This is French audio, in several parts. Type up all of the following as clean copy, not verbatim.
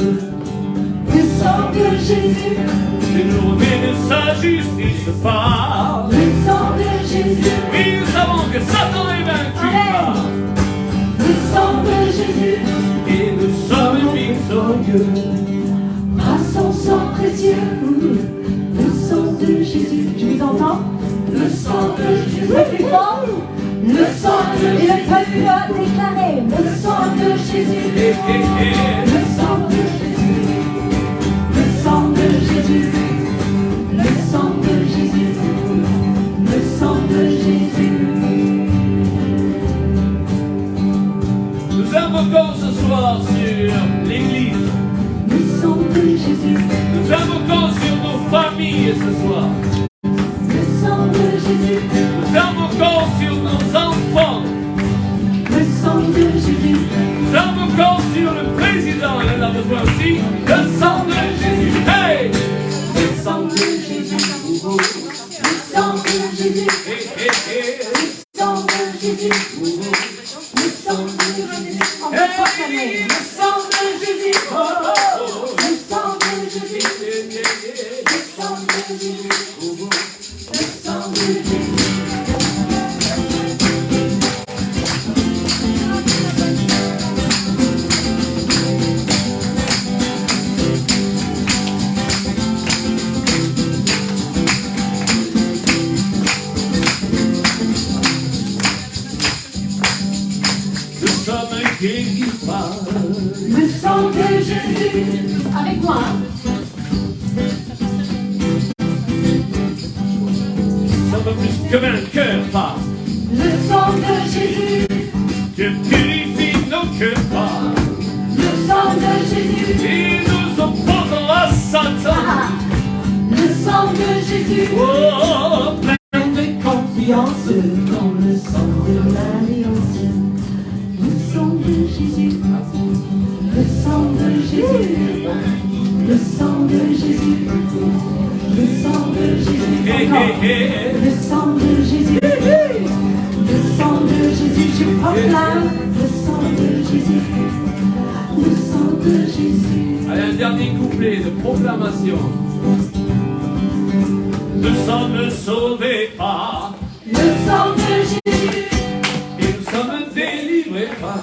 Le sang de Jésus, qui nous remet de sa justice par. le sang de Jésus, Oui, nous savons que Satan est vaincu par. le sang de Jésus, Et nous sommes victorieux. par son sang précieux, le sang de Jésus. Je vous entends? Le sang de Jésus. Oui, plus fort. Le sang de Jésus. Et le peuple a déclaré, le sang de Jésus. Le sang de Jésus. Le sang de Jésus. Le sang de Jésus. Le sang de Jésus. Nous invoquons ce soir sur l'Église. Le sang de Jésus. Nous invoquons sur nos familles ce soir. Le sang de Jésus. Nous invoquons sur nos enfants. Le sang de Jésus. Nous invoquons sur le président. Elle en a besoin aussi. Le sang de Jésus. Hey! Le sang de Jésus. Le sang de Jésus. Hey, hey, hey. Le sang de Jésus. Le sang de Jésus. On va proclamer. Le sang de Jésus. Le sang de Jésus. Le sang de Jésus. Le sang de Jésus. Nous sommes guéris par. Le sang de Jésus. Avec moi. Nous sommes plus que vainqueurs par. Le sang de Jésus. Dieu purifie nos cœurs par. Le sang de Jésus. Et nous opposons à Satan. Le sang de Jésus. Oh, plein de Confiance dans le sang de l'alliance. Le sang de Jésus. Le sang de Jésus. Le sang de Jésus. Le sang de Jésus. Hey, Encore. hey, hey. Le sang de Jésus. Le sang de Jésus. Je proclame le sang de Jésus. Le sang de Jésus. Allez, un dernier couplet de proclamation. Nous sommes sauvés par. Le sang de Jésus. Et nous sommes délivrés par.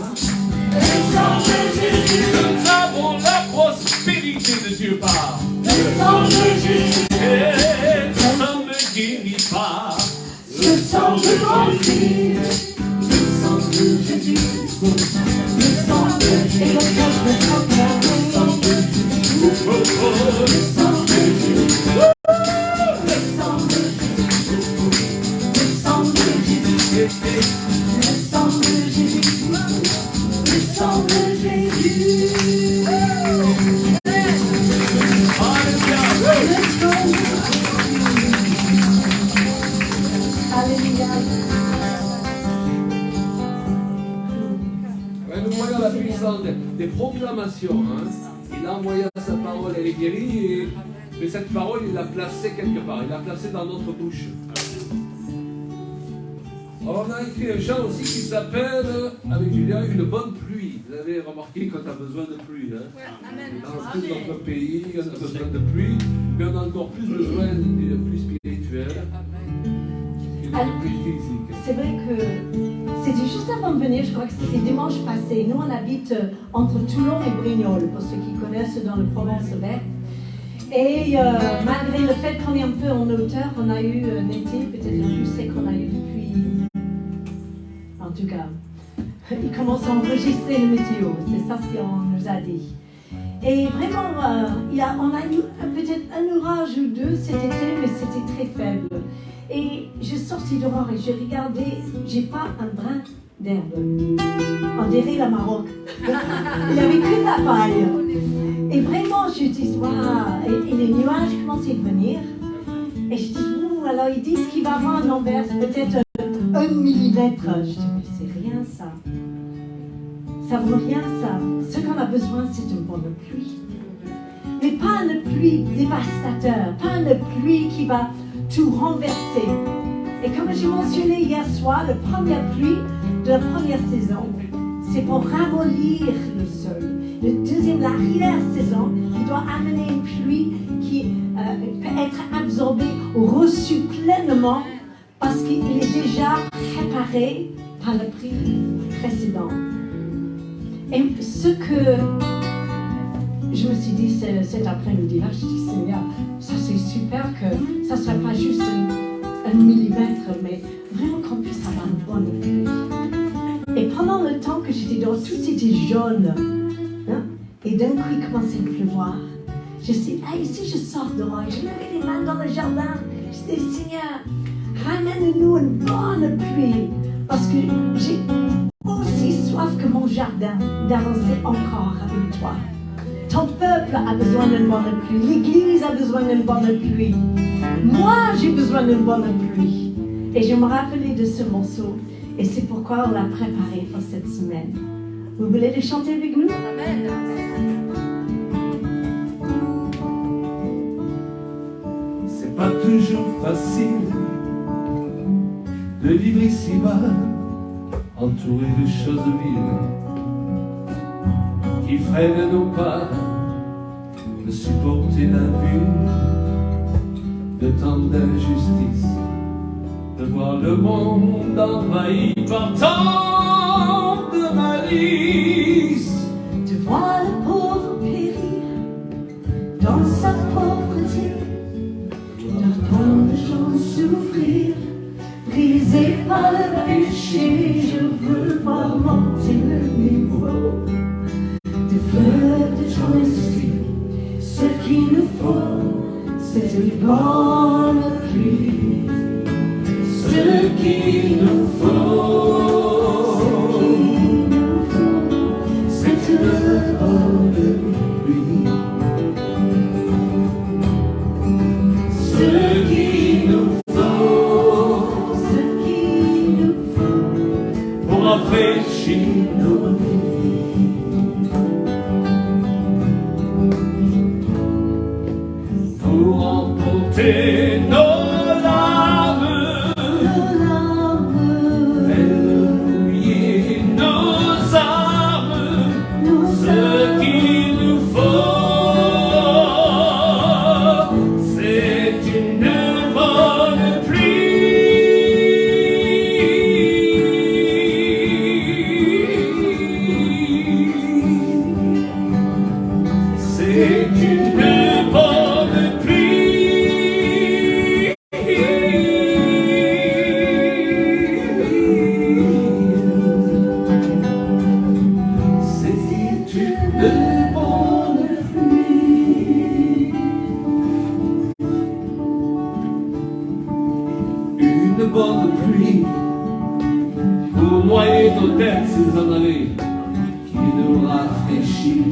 Le sang de Jésus. Nous avons la prospérité de Dieu par. Le sang de Jésus. Et nous sommes guéris par. Le sang de Jésus. Le sang de Jésus. Le sang de Jésus. Et le sang de Jésus. Le sang de Jésus. Le sang de Jésus. Le sang de Jésus. Le sang de Jésus. Le sang de Jésus. Alléluia. Ouais, nous voyons la puissance des proclamations. Hein. Il a envoyé sa parole, elle est guérie, mais cette parole, il l'a placée quelque part. Il l'a placée dans notre bouche. Alors, on a écrit un chant aussi qui s'appelle, avec Julien, Une bonne pluie. Vous avez remarqué quand on a besoin de pluie. Hein. Dans tout notre pays, on a besoin de pluie, mais on a encore plus besoin d'une pluie spirituelle qu'une pluie physique. C'est vrai que c'était juste avant de venir, je crois que c'était dimanche passé. Nous, on habite entre Toulon et Brignoles, pour ceux qui connaissent dans le Provence-Vert. Et malgré le fait qu'on est un peu en hauteur, on a eu un été peut-être le plus sec qu'on a eu depuis... En tout cas, il commence à enregistrer le météo. C'est ça ce qu'on nous a dit. Et vraiment, on a eu peut-être un orage ou deux cet été, mais c'était très faible. Et je sortis dehors et je regardais, j'ai pas un brin d'herbe. On dirait la Maroc. Il n'y avait que de la paille. Et vraiment, je dis, waouh. Et les nuages commençaient à venir. Et je dis, ouh, alors ils disent qu'il va y avoir un Anvers, peut-être 1 millimètre. Je dis, mais c'est rien ça. Ça vaut rien ça. Ce qu'on a besoin, c'est une bonne pluie. Mais pas une pluie dévastateur, pas une pluie qui va tout renverser. Et comme j'ai mentionné hier soir, la première pluie de la première saison, c'est pour ramollir le sol. l'arrière-saison, qui doit amener une pluie qui peut être absorbée ou reçue pleinement parce qu'il est déjà préparé par le prix précédent. Et ce que je me suis dit cet après-midi-là, je dis Seigneur, ça c'est super que ça ne soit pas juste un millimètre, mais vraiment qu'on puisse avoir une bonne pluie. Et pendant le temps que j'étais dehors, tout était jaune. Hein? Et d'un coup, il commençait à pleuvoir. Je dis, hey, si je sors dehors, je levais les mains dans le jardin. Je dis, Seigneur, ramène-nous une bonne pluie. Parce que j'ai aussi soif que mon jardin d'avancer encore avec toi. Ton peuple a besoin d'une bonne pluie. L'Église a besoin d'une bonne pluie. Moi, j'ai besoin d'une bonne pluie. Et je me rappelais de ce morceau. Et c'est pourquoi on l'a préparé pour cette semaine. Vous voulez le chanter avec nous? Amen. C'est pas toujours facile de vivre ici-bas, entouré de choses viles qui freinent nos pas, de supporter la vue de tant d'injustice, de voir le monde envahi par tant de malice, de voir le pauvre périr dans sa pauvreté, d'entendre les gens souffrir, brisés par le péché. Je veux voir monter le niveau des fleurs de ton esprit. Ce qu'il nous faut, c'est une bonne pluie. Ce qu'il nous faut, c'est une bonne pluie. Ce qu'il nous faut, pour rafraîchir nos vies, pour emporter nos larmes, mouiller nos armes, ce qu'il nous faut, c'est une bonne pluie. C'est une bonne pluie. C'est une bonne pluie. Une bonne pluie pour noyer nos têtes ces années qui nous rafraîchit.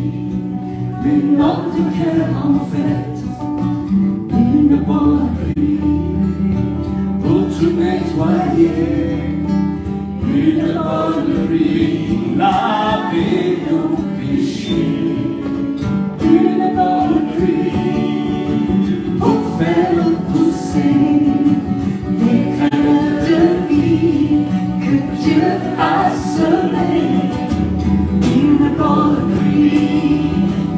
Une note de cœur en fait, une bonne pluie pour tout nettoyer, une bonne pluie, laver nos péchés, une bonne pluie pour faire pousser les graines de vie que Dieu a semées, une bonne pluie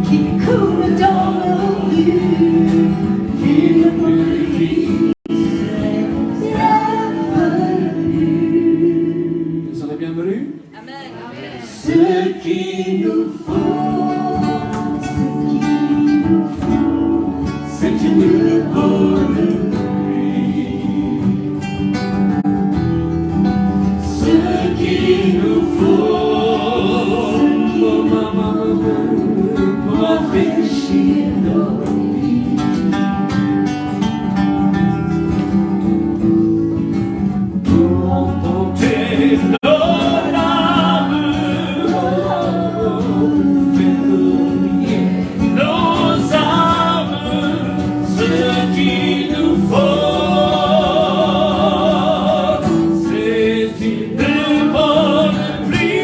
qui coule dans nos rues, une pluie bienvenue. Vous serez bienvenus? Amen. Ce qu'il nous faut, c'est une bonne pluie. Ce qu'il nous faut, pour rafraîchir nos vies, pour emporter nos larmes, faire briller nos armes, ce qu'il nous faut, c'est une bonne pluie.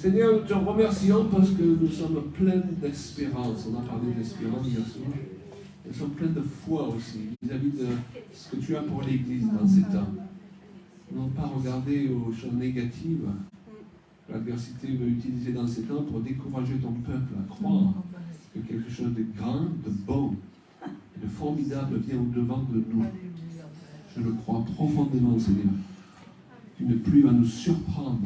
Seigneur, nous te remercions parce que nous sommes pleins d'espérance. On a parlé d'espérance bien sûr. Nous sommes pleins de foi aussi vis-à-vis de ce que tu as pour l'Église dans ces temps. Nous n'avons pas regardé aux choses négatives que l'adversité veut utiliser dans ces temps pour décourager ton peuple à croire que quelque chose de grand, de bon, de formidable vient au-devant de nous. Je le crois profondément, Seigneur. Une pluie va nous surprendre,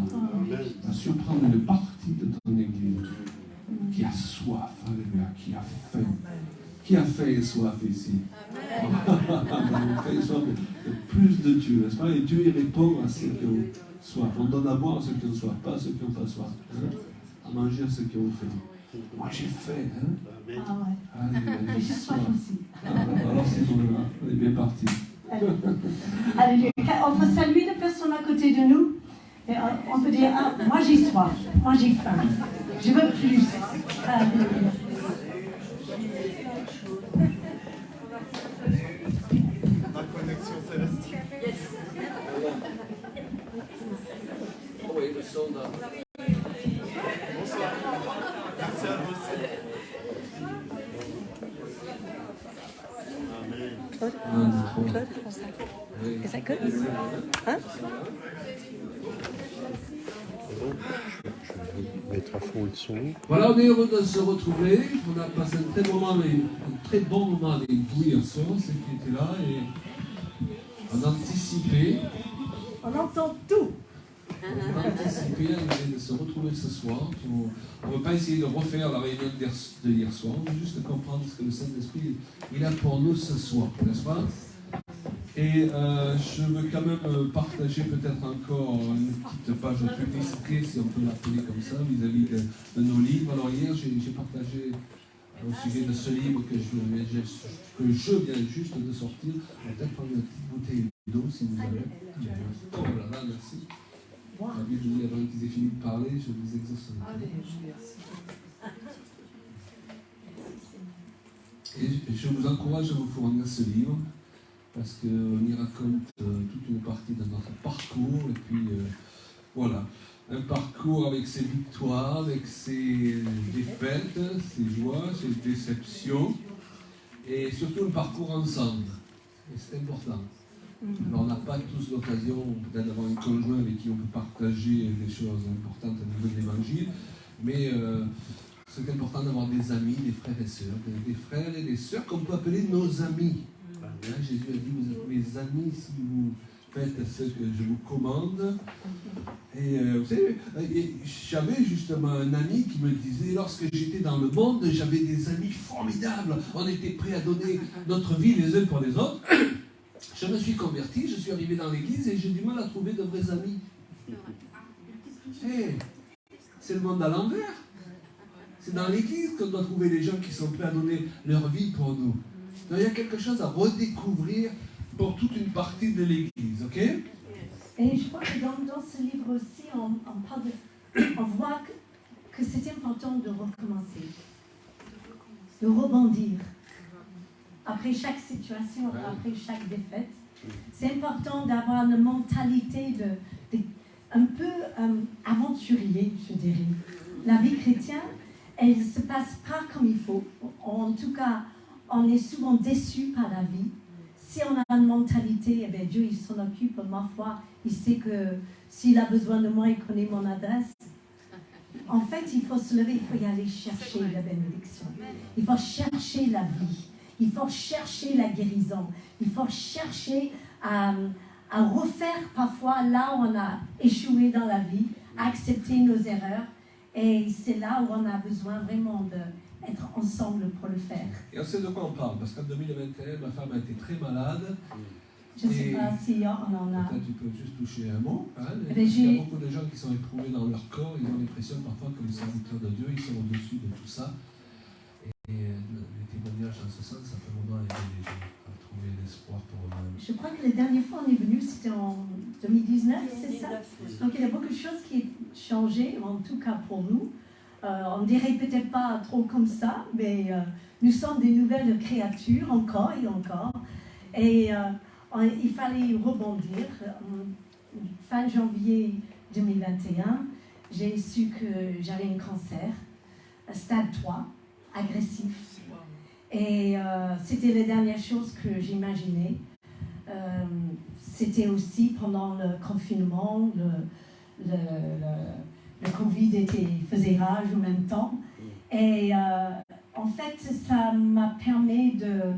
va surprendre une partie de ton Église qui a soif, alléluia, qui a faim. Qui a faim et soif ici? Faim et soif de plus de Dieu, n'est-ce pas? Et Dieu il répond à ceux qui ont soif. On donne à boire à ceux qui ont soif, pas à ceux qui n'ont pas soif. Hein? À manger à ceux qui ont faim. Moi j'ai faim. Hein? Ah ouais. Alléluia, J'ai soif aussi. Alors c'est bon, là. On est bien parti. Alléluia. On peut saluer la personne à côté de nous. Et on peut dire, ah, moi j'ai soif, moi j'ai faim, je veux plus. Alléluia. La connexion céleste. Oui, le son là. Bonsoir. Merci à vous. Amen. Claude? Un, deux, trois. Claude, how's that? Oui. Is that good? Hein? Je vais mettre à fond le son. Voilà, on est heureux de se retrouver. On a passé un très bon moment avec vous hier soir, ceux qui étaient là, et on anticipait. On entend tout. On a anticipé à l'idée de se retrouver ce soir. On ne veut pas essayer de refaire la réunion de hier soir, on veut juste comprendre ce que le Saint-Esprit il a pour nous ce soir, n'est-ce pas? Et je veux quand même partager peut-être encore une petite page publicité, si on peut l'appeler comme ça, vis-à-vis de nos livres. Alors hier, j'ai partagé au sujet de ce livre que je viens juste de sortir. On va peut-être prendre une petite bouteille d'eau si vous avez. Oh là là, merci. La Bible dit avant qu'ils aient fini de parler, je vous exauce. Et je vous encourage à vous fournir ce livre, parce qu'on y raconte toute une partie de notre parcours, et puis voilà, un parcours avec ses victoires, avec ses défaites, ses joies, ses déceptions, et surtout un parcours ensemble. Et c'est important. Alors, on n'a pas tous l'occasion peut-être d'avoir un conjoint avec qui on peut partager des choses importantes au niveau de l'évangile, mais c'est important d'avoir des amis, des frères et sœurs, des frères et des sœurs qu'on peut appeler nos amis. Hein, Jésus a dit, vous êtes mes amis si vous faites ce que je vous commande. Et vous savez, j'avais justement un ami qui me disait, lorsque j'étais dans le monde, j'avais des amis formidables. On était prêts à donner notre vie les uns pour les autres. Je me suis converti, je suis arrivé dans l'église et j'ai du mal à trouver de vrais amis. Hey, c'est le monde à l'envers. C'est dans l'église qu'on doit trouver les gens qui sont prêts à donner leur vie pour nous. Donc, il y a quelque chose à redécouvrir pour toute une partie de l'église, ok? Et je crois que dans ce livre aussi, on voit que c'est important de recommencer, de rebondir. Après chaque situation, après chaque défaite, c'est important d'avoir une mentalité un peu aventurier, je dirais. La vie chrétienne, elle ne se passe pas comme il faut. En tout cas, on est souvent déçu par la vie. Si on a une mentalité, eh bien, Dieu il s'en occupe, ma foi, il sait que s'il a besoin de moi, il connaît mon adresse. En fait, il faut se lever, il faut y aller chercher la bénédiction. Il faut chercher la vie. Il faut chercher la guérison. Il faut chercher à refaire parfois là où on a échoué dans la vie, à accepter nos erreurs. Et c'est là où on a besoin vraiment d'être ensemble pour le faire. Et on sait de quoi on parle, parce qu'en 2021, ma femme a été très malade. Je ne sais pas si on en a... Peut-être tu peux juste toucher un mot. Hein, Mais il y a beaucoup de gens qui sont éprouvés dans leur corps, ils ont l'impression parfois que les serviteurs de Dieu, ils sont au-dessus de tout ça. Et les témoignages dans ce sens, ça peut vraiment aider les gens à trouver l'espoir pour eux-mêmes. Je crois que la dernière fois on est venu, c'était en 2019, c'est ça? Donc il y a beaucoup de choses qui ont changé, en tout cas pour nous. On ne dirait peut-être pas trop comme ça, mais nous sommes des nouvelles créatures, encore et encore. Et il fallait rebondir. Fin janvier 2021, j'ai su que j'avais un cancer, stade 3, agressif. Et c'était la dernière chose que j'imaginais. C'était aussi pendant le confinement, le Covid faisait rage en même temps. Et en fait, ça m'a permis de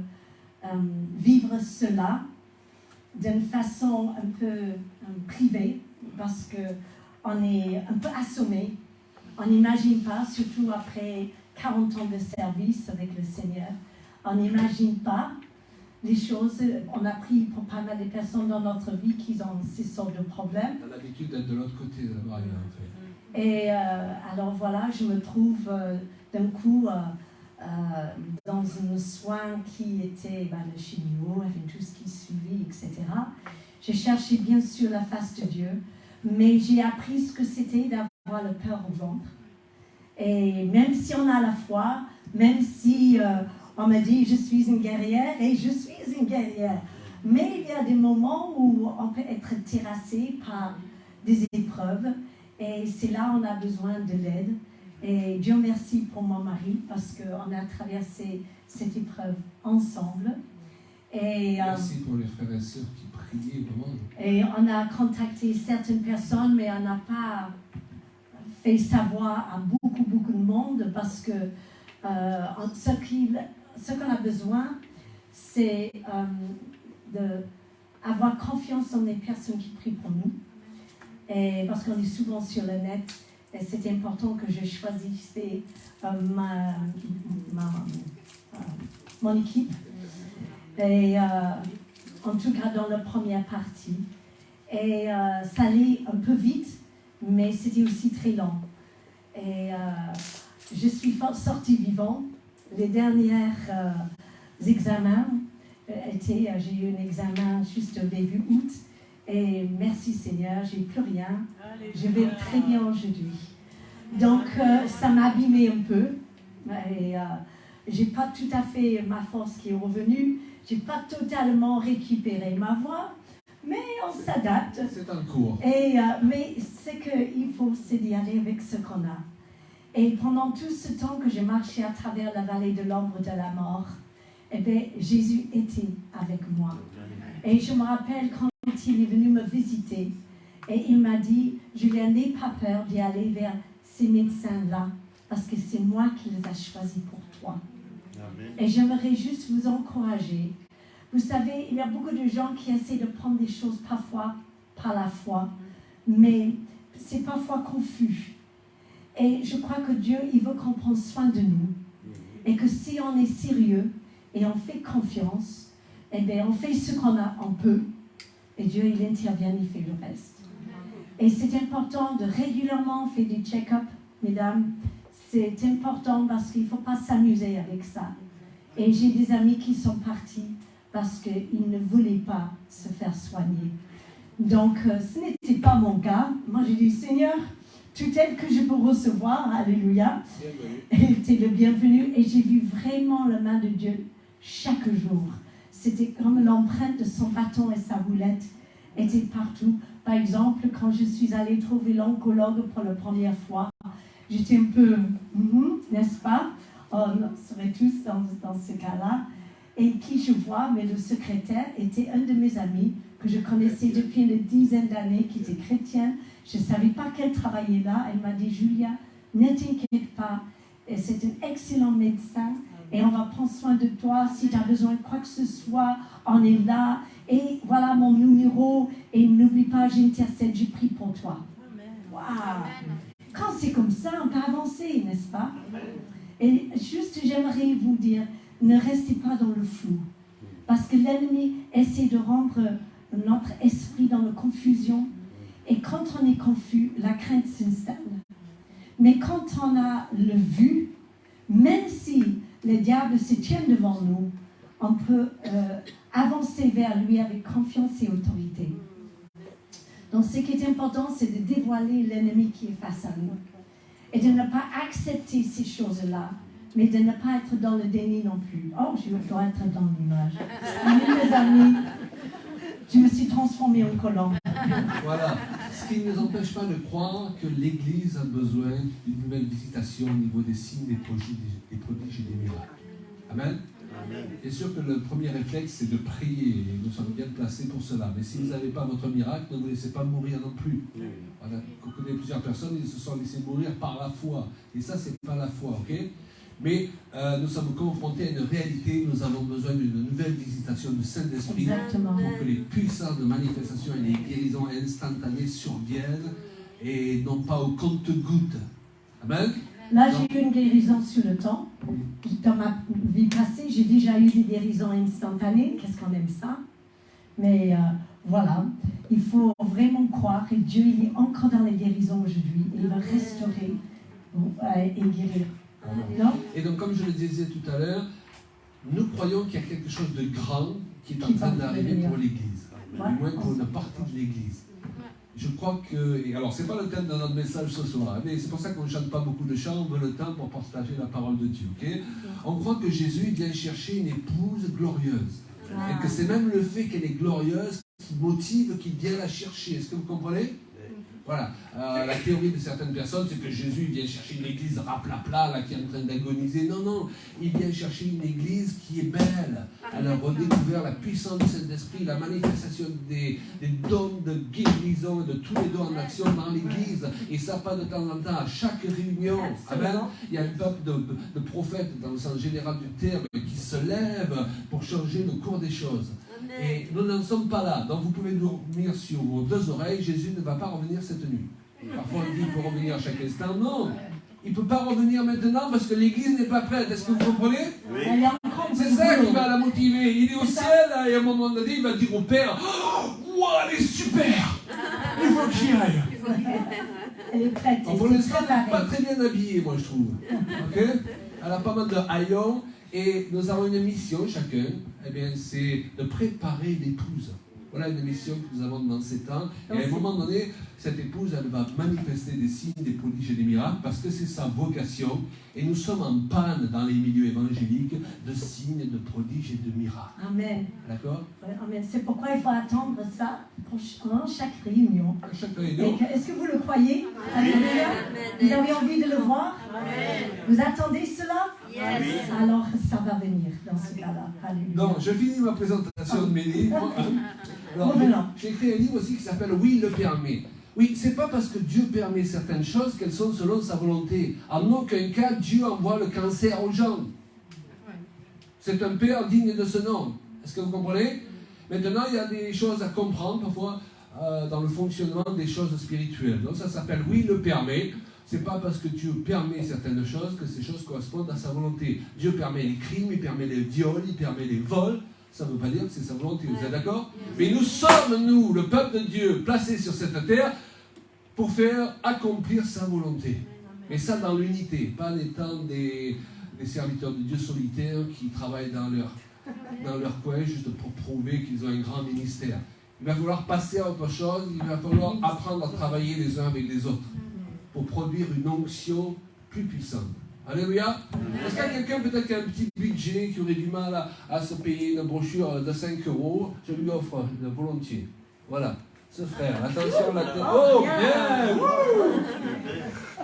vivre cela d'une façon un peu privée, parce qu'on est un peu assommé. On n'imagine pas, surtout après 40 ans de service avec le Seigneur, on n'imagine pas les choses. On a pris pour pas mal de personnes dans notre vie qui ont ces sortes de problèmes. On a l'habitude d'être de l'autre côté de la barrière, en fait. Et alors voilà, je me trouve d'un coup dans un soin qui était le chimio, avec tout ce qui suivit, etc. J'ai cherché bien sûr la face de Dieu, mais j'ai appris ce que c'était d'avoir le cœur au ventre. Et même si on a la foi, même si on me dit je suis une guerrière, et je suis une guerrière, mais il y a des moments où on peut être terrassé par des épreuves, et c'est là où on a besoin de l'aide. Et Dieu merci pour mon mari, parce qu'on a traversé cette épreuve ensemble. Et, Merci pour les frères et sœurs qui priaient vraiment. et on a contacté certaines personnes, mais on n'a pas fait savoir à beaucoup de monde parce que ce qu'on a besoin, c'est d'avoir confiance dans les personnes qui prient pour nous. Et parce qu'on est souvent sur le net, et c'est important que je choisisse mon équipe. Et en tout cas dans la première partie. Et ça allait un peu vite, mais c'était aussi très lent. Et je suis sortie vivante. Les derniers examens j'ai eu un examen juste au début août. Et merci Seigneur, j'ai plus rien. Je vais très bien aujourd'hui. Donc ça m'a abîmé un peu. Et j'ai pas tout à fait ma force qui est revenue. J'ai pas totalement récupéré ma voix. Mais on s'adapte. C'est un cours. Et, mais c'est qu'il faut c'est d'y aller avec ce qu'on a. Et pendant tout ce temps que j'ai marché à travers la vallée de l'ombre de la mort, eh bien, Jésus était avec moi. Et je me rappelle quand il est venu me visiter, et il m'a dit, Julia, n'aie pas peur d'y aller vers ces médecins-là, parce que c'est moi qui les ai choisis pour toi. Amen. Et j'aimerais juste vous encourager. Vous savez, il y a beaucoup de gens qui essaient de prendre des choses parfois par la foi, mais c'est parfois confus. Et je crois que Dieu, il veut qu'on prenne soin de nous. Et que si on est sérieux et on fait confiance, eh bien, on fait ce on peut. Et Dieu, il intervient, il fait le reste. Et c'est important de régulièrement faire des check-up, mesdames. C'est important parce qu'il ne faut pas s'amuser avec ça. Et j'ai des amis qui sont partis parce qu'ils ne voulaient pas se faire soigner. Donc, ce n'était pas mon cas. Moi, j'ai dit, Seigneur, tout tel que je peux recevoir, alléluia, était le bienvenu. Et j'ai vu vraiment la main de Dieu chaque jour. C'était comme l'empreinte de son bâton et sa boulette était partout. Par exemple, quand je suis allée trouver l'oncologue pour la première fois, j'étais un peu, n'est-ce pas? On serait tous dans ce cas-là. Et qui je vois, mais le secrétaire était un de mes amis que je connaissais depuis une dizaine d'années, qui était chrétienne. Je ne savais pas qu'elle travaillait là. Elle m'a dit, Julia, ne t'inquiète pas. Et c'est un excellent médecin et on va prendre soin de toi. Si tu as besoin de quoi que ce soit, on est là. Et voilà mon numéro. Et n'oublie pas, j'intercède, je prie pour toi. Waouh! Quand c'est comme ça, on peut avancer, n'est-ce pas? Et juste, j'aimerais vous dire, ne restez pas dans le flou. Parce que l'ennemi essaie de rendre notre esprit dans la confusion. Et quand on est confus, la crainte s'installe. Mais quand on a le vu, même si le diable se tient devant nous, on peut avancer vers lui avec confiance et autorité. Donc ce qui est important, c'est de dévoiler l'ennemi qui est face à nous. Et de ne pas accepter ces choses-là, mais de ne pas être dans le déni non plus. Oh, je dois être dans l'image. Mes amis, je me suis transformée en colombe. Voilà. Ce qui ne nous empêche pas de croire que l'Église a besoin d'une nouvelle visitation au niveau des signes, des prodiges et des miracles. Amen. Bien sûr que le premier réflexe, c'est de prier. Et nous sommes bien placés pour cela. Mais si vous n'avez pas votre miracle, ne vous laissez pas mourir non plus. Voilà. On connaît plusieurs personnes, ils se sont laissés mourir par la foi. Et ça, c'est pas la foi, ok? Mais nous sommes confrontés à une réalité. Nous avons besoin d'une nouvelle visitation du Saint-Esprit pour que les puissances de manifestation et les guérisons instantanées surviennent et non pas au compte-gouttes. Amen. Là, j'ai eu une guérison sur le temps. Dans ma vie passée, j'ai déjà eu des guérisons instantanées. Qu'est-ce qu'on aime ça? Mais voilà, il faut vraiment croire que Dieu il est encore dans les guérisons aujourd'hui. Et il va restaurer et guérir. Et donc, comme je le disais tout à l'heure, nous croyons qu'il y a quelque chose de grand qui est en train d'arriver pour l'Église. Du moins pour une partie de l'Église. Je crois que... Et alors, ce n'est pas le thème de notre message ce soir, mais c'est pour ça qu'on ne chante pas beaucoup de chants, on veut le temps pour partager la parole de Dieu. Okay? On croit que Jésus vient chercher une épouse glorieuse. Et que c'est même le fait qu'elle est glorieuse qui motive, qui vient la chercher. Est-ce que vous comprenez? Voilà. La théorie de certaines personnes, c'est que Jésus vient chercher une église raplapla, là, qui est en train d'agoniser. Non, non, il vient chercher une église qui est belle. Elle a redécouvert la puissance du Saint-Esprit, la manifestation des dons de guérison, de tous les dons en action dans l'église. Et ça, pas de temps en temps, à chaque réunion. Amen. Il y a un peuple de prophètes, dans le sens général du terme, qui se lèvent pour changer le cours des choses. Et nous n'en sommes pas là. Donc vous pouvez dormir sur vos deux oreilles. Jésus ne va pas revenir cette nuit. Parfois on dit qu'il peut revenir à chaque instant. Non, il ne peut pas revenir maintenant parce que l'église n'est pas prête. Est-ce que vous comprenez? Oui. C'est ça qui va la motiver. Il est au ciel et à un moment donné, il va dire au Père, wow, elle est super. Il faut que j'y aille. Elle est prête. Pour l'instant, elle n'est pas très bien habillée, moi je trouve. Okay? Elle a pas mal de haillons. Et nous avons une mission chacun, eh bien, c'est de préparer l'épouse. Voilà une mission que nous avons dans ces temps. Et à un moment donné, cette épouse, elle va manifester des signes, des prodiges et des miracles parce que c'est sa vocation. Et nous sommes en panne dans les milieux évangéliques de signes, de prodiges et de miracles. Amen. D'accord? Amen. C'est pourquoi il faut attendre ça pendant chaque réunion. À chaque réunion. Est-ce que vous le croyez? Alléluia. Vous avez envie de le voir? Amen. Vous attendez cela? Yes. Alors ça va venir dans ce cas-là. Alléluia. Donc, je finis ma présentation de mes livres. Alors, j'ai écrit un livre aussi qui s'appelle « Oui, il le permet ». Oui, c'est pas parce que Dieu permet certaines choses qu'elles sont selon sa volonté. En aucun cas, Dieu envoie le cancer aux gens. C'est un père digne de ce nom. Est-ce que vous comprenez? Maintenant, il y a des choses à comprendre parfois dans le fonctionnement des choses spirituelles. Donc ça s'appelle « Oui, il le permet ». C'est pas parce que Dieu permet certaines choses que ces choses correspondent à sa volonté. Dieu permet les crimes, il permet les viols, il permet les vols. Ça ne veut pas dire que c'est sa volonté, vous êtes d'accord? Mais nous sommes, nous, le peuple de Dieu, placés sur cette terre pour faire accomplir sa volonté. Mais ça dans l'unité, pas en étant des serviteurs de Dieu solitaires qui travaillent dans leur coin juste pour prouver qu'ils ont un grand ministère. Il va falloir passer à autre chose, il va falloir apprendre à travailler les uns avec les autres pour produire une onction plus puissante. Alléluia. Est-ce qu'il y a quelqu'un peut-être qui a un petit budget, qui aurait du mal à se payer une brochure de 5 €? Je lui offre volontiers. Voilà, ce frère. Attention là. Oh, bien.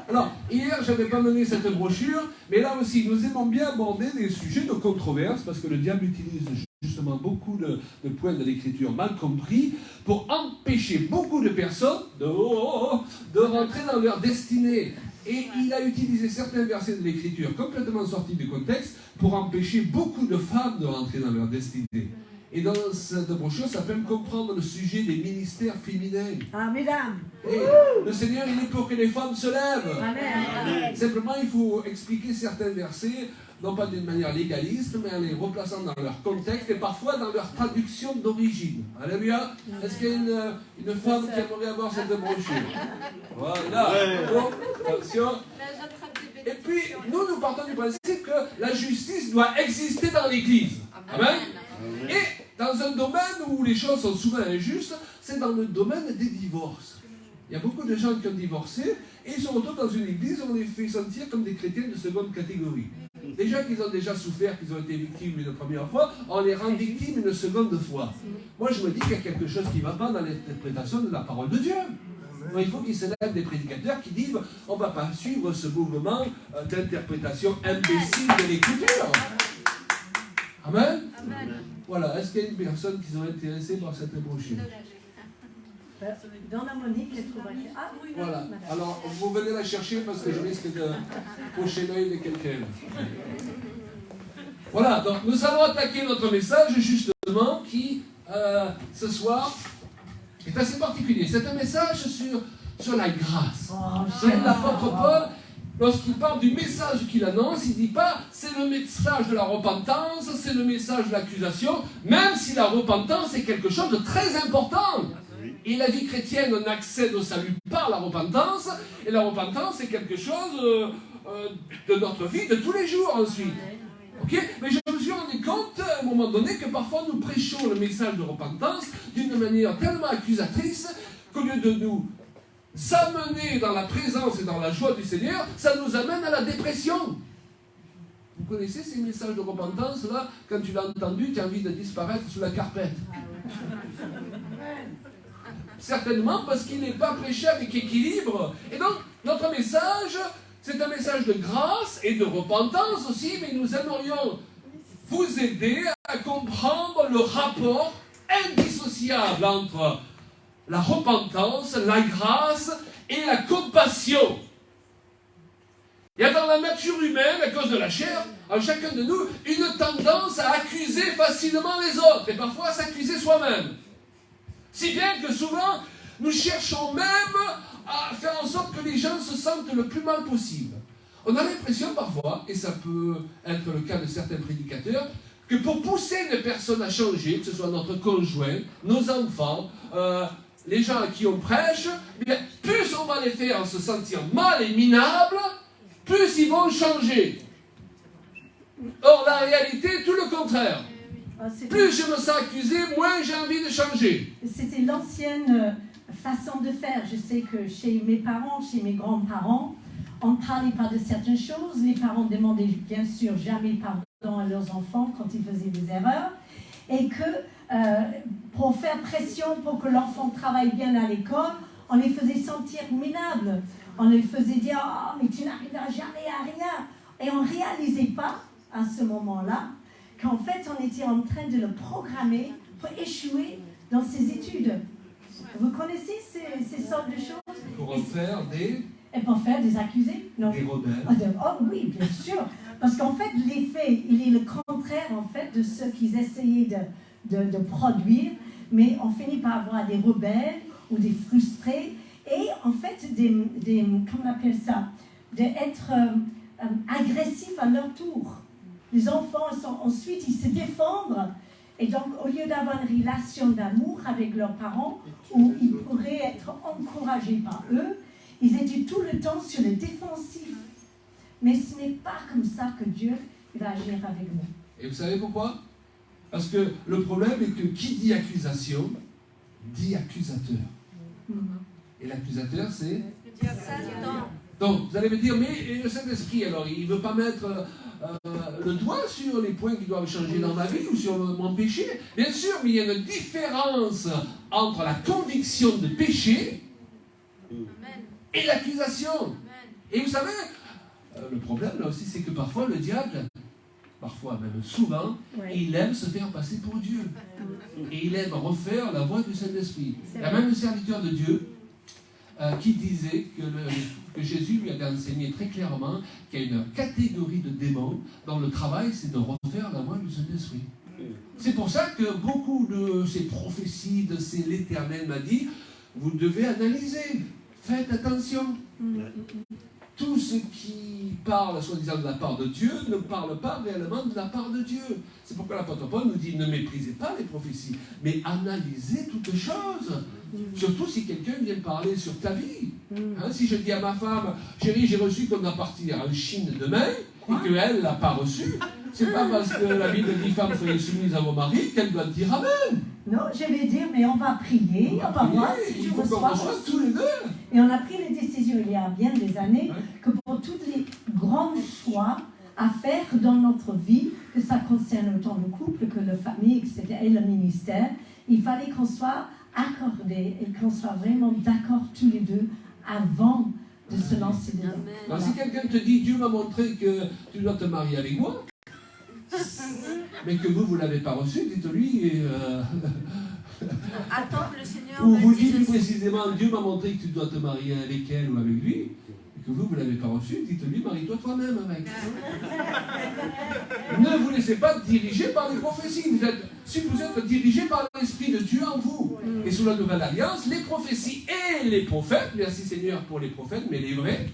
Alors, hier, je n'avais pas mené cette brochure, mais là aussi, nous aimons bien aborder des sujets de controverse, parce que le diable utilise justement beaucoup de points de l'écriture mal compris pour empêcher beaucoup de personnes de rentrer dans leur destinée. Et il a utilisé certains versets de l'écriture complètement sortis du contexte pour empêcher beaucoup de femmes de rentrer dans leur destinée. Et dans cette brochure, ça s'appelle comprendre le sujet des ministères féminins. Ah, mesdames. Et le Seigneur, il est pour que les femmes se lèvent. Amen. Simplement, il faut expliquer certains versets, non pas d'une manière légaliste, mais en les replaçant dans leur contexte et parfois dans leur traduction d'origine. Alléluia. Est-ce qu'il y a une femme qui aimerait avoir cette brochure? Voilà. Bon, attention. Et puis, nous partons du principe que la justice doit exister dans l'Église. Amen. Et dans un domaine où les choses sont souvent injustes, c'est dans le domaine des divorces. Il y a beaucoup de gens qui ont divorcé et ils se retrouvent dans une église où on les fait sentir comme des chrétiens de seconde catégorie. Des gens qui ont déjà souffert, qui ont été victimes une première fois, on les rend victimes une seconde fois. Moi, je me dis qu'il y a quelque chose qui ne va pas dans l'interprétation de la parole de Dieu. Donc, il faut qu'il se lève des prédicateurs qui disent on ne va pas suivre ce mouvement d'interprétation imbécile de l'écriture. Amen. Voilà, est-ce qu'il y a une personne qui serait intéressée par cette brochure? Dans la Monique, elle trouvera que... Ah, oui, voilà. Alors, vous venez la chercher parce que je risque de pocher l'œil de quelqu'un. Voilà, donc nous allons attaquer notre message justement qui, ce soir, est assez particulier. C'est un message sur la grâce. C'est l'apôtre Paul. Lorsqu'il parle du message qu'il annonce, il ne dit pas c'est le message de la repentance, c'est le message de l'accusation, même si la repentance est quelque chose de très important. Et la vie chrétienne, on accède au salut par la repentance, et la repentance est quelque chose de notre vie de tous les jours ensuite. Okay? Mais je me suis rendu compte à un moment donné que parfois nous prêchons le message de repentance d'une manière tellement accusatrice qu'au lieu de nous s'amener dans la présence et dans la joie du Seigneur, ça nous amène à la dépression. Vous connaissez ces messages de repentance là? Quand tu l'as entendu, tu as envie de disparaître sous la carpette. Certainement parce qu'il n'est pas prêché avec équilibre. Et donc, notre message, c'est un message de grâce et de repentance aussi, mais nous aimerions vous aider à comprendre le rapport indissociable entre la repentance, la grâce et la compassion. Il y a dans la nature humaine, à cause de la chair, en chacun de nous, une tendance à accuser facilement les autres et parfois à s'accuser soi-même. Si bien que souvent, nous cherchons même à faire en sorte que les gens se sentent le plus mal possible. On a l'impression parfois, et ça peut être le cas de certains prédicateurs, que pour pousser une personne à changer, que ce soit notre conjoint, nos enfants, les gens à qui on prêche, bien, plus on va les faire se sentir mal et minables, plus ils vont changer. Or, la réalité est tout le contraire. Plus je me sens accusé, moins j'ai envie de changer. C'était l'ancienne façon de faire. Je sais que chez mes parents, chez mes grands-parents, on ne parlait pas de certaines choses. Les parents demandaient bien sûr jamais pardon à leurs enfants quand ils faisaient des erreurs. Et que pour faire pression pour que l'enfant travaille bien à l'école, on les faisait sentir minables. On les faisait dire « Oh, mais tu n'arriveras jamais à rien !» Et on ne réalisait pas, à ce moment-là, qu'en fait, on était en train de le programmer pour échouer dans ses études. Vous connaissez ces sortes de choses? Pour en faire des... Et pour faire des accusés? Non. Des rebelles. Oh oui, bien sûr. Parce qu'en fait, l'effet, il est le contraire, en fait, de ce qu'ils essayaient de produire. Mais on finit par avoir des rebelles ou des frustrés. Et en fait, comment on appelle ça? D'être agressifs à leur tour. Les enfants, ensuite, ils se défendent. Et donc, au lieu d'avoir une relation d'amour avec leurs parents, où ils pourraient être encouragés par eux, ils étaient tout le temps sur le défensif. Mais ce n'est pas comme ça que Dieu va agir avec nous. Et vous savez pourquoi? Parce que le problème est que qui dit accusation, dit accusateur. Et l'accusateur, c'est... Donc, vous allez me dire, mais le Saint-Esprit, alors, il ne veut pas mettre le doigt sur les points qui doivent changer dans ma vie ou sur mon péché? Bien sûr, mais il y a une différence entre la conviction de péché et l'accusation. Et vous savez, le problème là aussi, c'est que parfois le diable, parfois même souvent, il aime se faire passer pour Dieu. Et il aime refaire la voix du Saint-Esprit. Il y a même le serviteur de Dieu qui disait que Jésus lui avait enseigné très clairement qu'il y a une catégorie de démons dont le travail, c'est de refaire la voix du Saint-Esprit. C'est pour ça que beaucoup de ces prophéties, de ces l'Éternel m'a dit, vous devez analyser, faites attention. Tout ce qui parle, soi-disant, de la part de Dieu, ne parle pas réellement de la part de Dieu. C'est pourquoi l'apôtre Paul nous dit, ne méprisez pas les prophéties, mais analysez toutes choses. Surtout si quelqu'un vient parler sur ta vie. Si je dis à ma femme, chérie, j'ai reçu qu'on va partir en Chine demain, et qu'elle ne l'a pas reçu, c'est pas parce que la Bible dit, femme, soyez soumise à vos maris, qu'elle doit dire amen. Non, je vais dire, mais on va prier, on va voir si tu reçois. Tous les deux. Et on a pris les décisions il y a bien des années que pour tous les grands choix à faire dans notre vie, que ça concerne autant le couple que la famille, etc., et le ministère, il fallait qu'on soit accordés et qu'on soit vraiment d'accord tous les deux avant de se lancer dedans. Alors, si quelqu'un te dit, Dieu m'a montré que tu dois te marier avec moi, mais que vous ne l'avez pas reçu, dites-lui... Attends que le Seigneur... Ou vous dites plus précisément, Dieu m'a montré que tu dois te marier avec elle ou avec lui, et que vous ne l'avez pas reçu, dites-lui, marie-toi toi-même avec. Ne vous laissez pas diriger par les prophéties. Si vous êtes dirigé par l'Esprit de Dieu en vous. Et sous la Nouvelle Alliance, les prophéties et les prophètes, merci Seigneur pour les prophètes, mais les vrais,